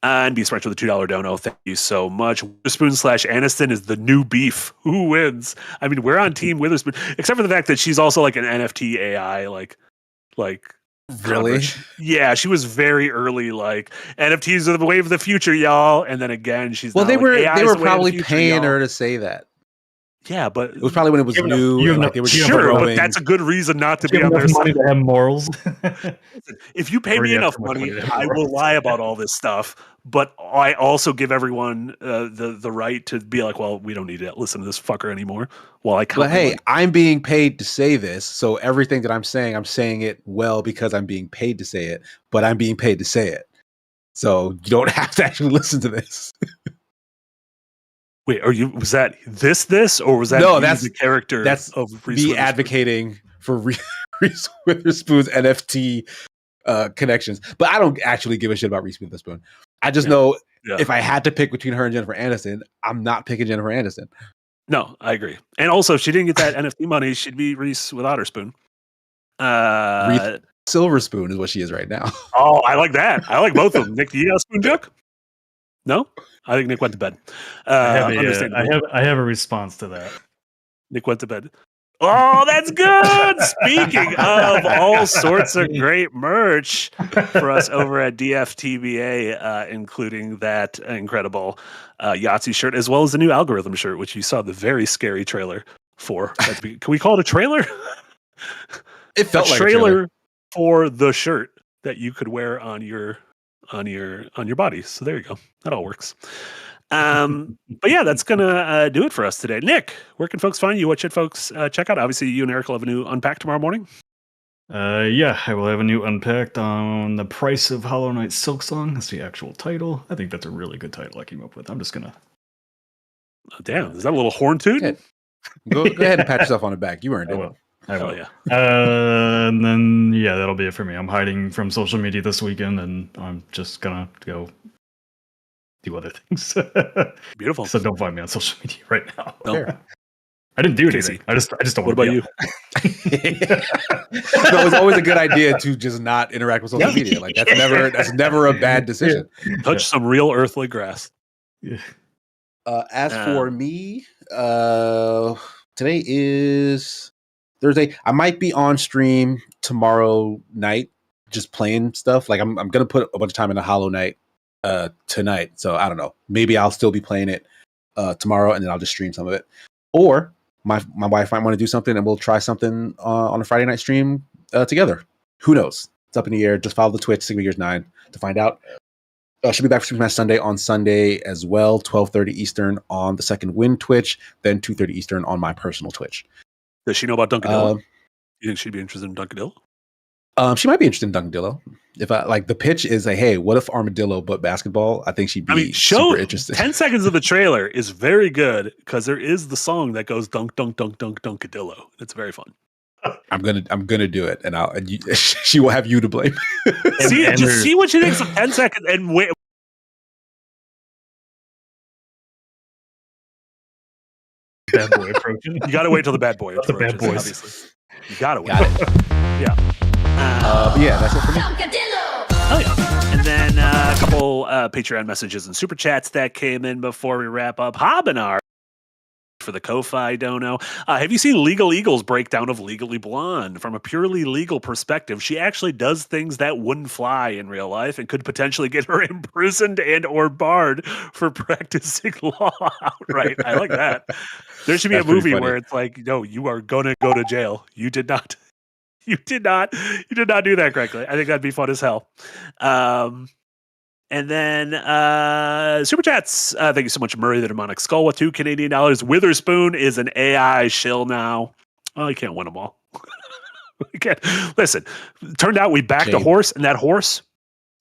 And Beast March with a $2 dono. Thank you so much. Witherspoon / Aniston is the new beef. Who wins? I mean, we're on Team Witherspoon, except for the fact that she's also like an NFT AI, like Really? coverage. Yeah, she was very early. Like NFTs are the wave of the future, y'all. And then again, she's Well, not they like, were "AI they is were the way of the probably future, paying y'all." her to say that. Yeah, but It was probably when it was You have enough- new. you have and, like, enough- they were you have sure, growing. but that's a good reason not to Do be you on have their enough money side. to have morals? If you pay Or me you have enough too much money, money to have I will morals. lie about all this stuff. But I also give everyone the right to be like, well, we don't need to listen to this fucker anymore. While I count But my hey, money. I'm being paid to say this, so everything that I'm saying it well because I'm being paid to say it, but I'm being paid to say it. So you don't have to actually listen to this. Wait, was that this, or was that No, you, that's- the character that's of Reese Me Witherspoon? advocating for Reese Witherspoon's NFT connections. But I don't actually give a shit about Reese Witherspoon. I just Yeah. know if I had to pick between her and Jennifer Aniston, I'm not picking Jennifer Aniston. No, I agree. And also, if she didn't get that NFT money, she'd be Reese without her spoon. Reese Silver Spoon is what she is right now. Oh, I like that. I like both of them. Nick, do you got a spoon joke? No? I think Nick went to bed. I have a response to that. Nick went to bed. Oh, that's good. Speaking of all sorts of great merch for us over at DFTBA, including that incredible Yahtzee shirt, as well as the new algorithm shirt, which you saw the very scary trailer for. Can we call it a trailer? It felt like a trailer for the shirt that you could wear on your body. So there you go. That all works. But yeah, that's gonna do it for us today. Nick, where can folks find you? What should folks check out? Obviously, you and Eric will have a new Unpack tomorrow morning. Yeah, I will have a new Unpacked on the price of Hollow Knight Silksong. That's the actual title. I think that's a really good title I came up with. I'm just gonna. Oh, damn, is that a little horn toot? Go ahead and pat yourself on the back. You earned it. I will. Yeah. And then that'll be it for me. I'm hiding from social media this weekend, and I'm just gonna go do other things. Beautiful. So don't find me on social media right now. No. I didn't do anything. I just don't. What about you? No, it's always a good idea to just not interact with social media. Like that's never a bad decision. Touch some real earthly grass. Yeah. As for me, today is Thursday. I might be on stream tomorrow night, just playing stuff. Like I'm gonna put a bunch of time into Hollow Knight tonight. So I don't know. Maybe I'll still be playing it tomorrow, and then I'll just stream some of it. Or my wife might want to do something, and we'll try something on a Friday night stream together. Who knows? It's up in the air. Just follow the Twitch Sigma Gears 9 to find out. She'll be back for Super Smash Sunday on Sunday as well, 12:30 Eastern on the Second Wind Twitch, then 2:30 Eastern on my personal Twitch. Does she know about Dunkadillo? You think she'd be interested in Dunkadillo? She might be interested in Dunkadillo. If I like the pitch is like, hey, what if Armadillo but basketball? I think she'd be super interested. 10 seconds of the trailer is very good because there is the song that goes dunk dunk dunk dunk Dunkadillo. It's very fun. I'm gonna do it, and she will have you to blame. See what she thinks of 10 seconds and wait. Bad boy approaching. You got to wait till the bad boy approaches. The bad boys. Obviously, you got to wait. Got it. Yeah. But yeah, that's it for me. Oh yeah. And then a couple Patreon messages and super chats that came in before we wrap up. Habanar for the Ko-Fi dono. Have you seen Legal Eagle's breakdown of Legally Blonde? From a purely legal perspective, she actually does things that wouldn't fly in real life and could potentially get her imprisoned and or barred for practicing law outright. I like that. There should be a movie where it's like, no, you are going to go to jail. You did not do that correctly. I think that'd be fun as hell. And then super chats. Thank you so much, Murray the Demonic Skull with $2 Canadian. Witherspoon is an AI shill now. Well, you can't win them all. Listen, turned out we backed a horse, and that horse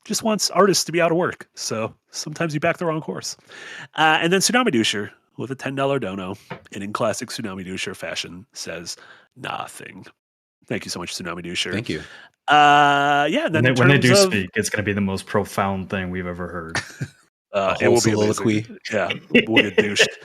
just wants artists to be out of work. So sometimes you back the wrong horse. And then Tsunami Doucher with a $10 dono, and in classic Tsunami Doucher fashion says nothing. Thank you so much, Tsunami Doucher. Thank you. Yeah. And then when they do speak, it's going to be the most profound thing we've ever heard. It will be soliloquy. Yeah, we'll get douched.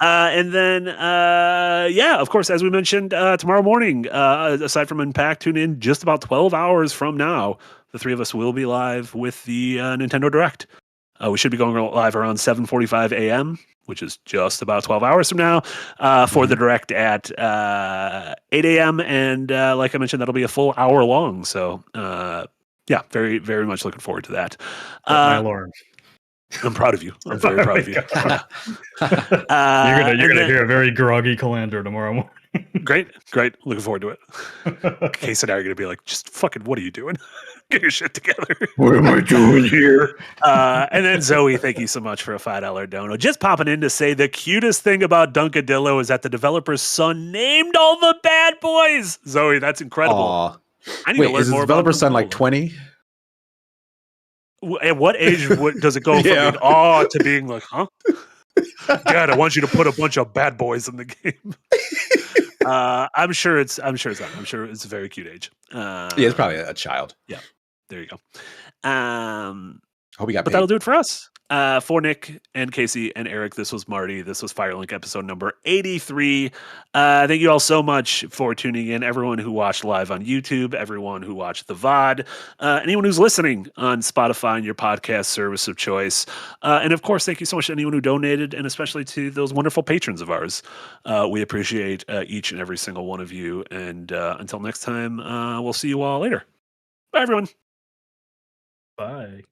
And then, of course, as we mentioned, tomorrow morning, aside from Unpacked, tune in just about 12 hours from now. The three of us will be live with the Nintendo Direct. We should be going live around 7:45 a.m., which is just about 12 hours from now, for the Direct at 8 a.m. And like I mentioned, that'll be a full hour long. So, very, very much looking forward to that. My alarm. I'm proud of you. I'm very proud of you. You're gonna hear a very groggy Calandra tomorrow morning. Great. Looking forward to it. Case and I are gonna be like, just fucking, what are you doing? Get your shit together. What am I doing here? And then Zoe, thank you so much for a $5 dono. Just popping in to say the cutest thing about Dunkadillo is that the developer's son named all the bad boys. Zoe, that's incredible. Aww. I need to learn is more the developer's about son like 20? At what age does it go from being awe to being like, huh? Dad, I want you to put a bunch of bad boys in the game. I'm sure it's a very cute age. It's probably a child. Yeah, there you go. Hope you got But paid. that'll do it for us. For Nick and Casey and Eric, this was Marty. This was Firelink episode number 83. Thank you all so much for tuning in. Everyone who watched live on YouTube, everyone who watched the VOD, anyone who's listening on Spotify and your podcast service of choice. And of course, thank you so much to anyone who donated, and especially to those wonderful patrons of ours. We appreciate each and every single one of you. And until next time, we'll see you all later. Bye, everyone. Bye.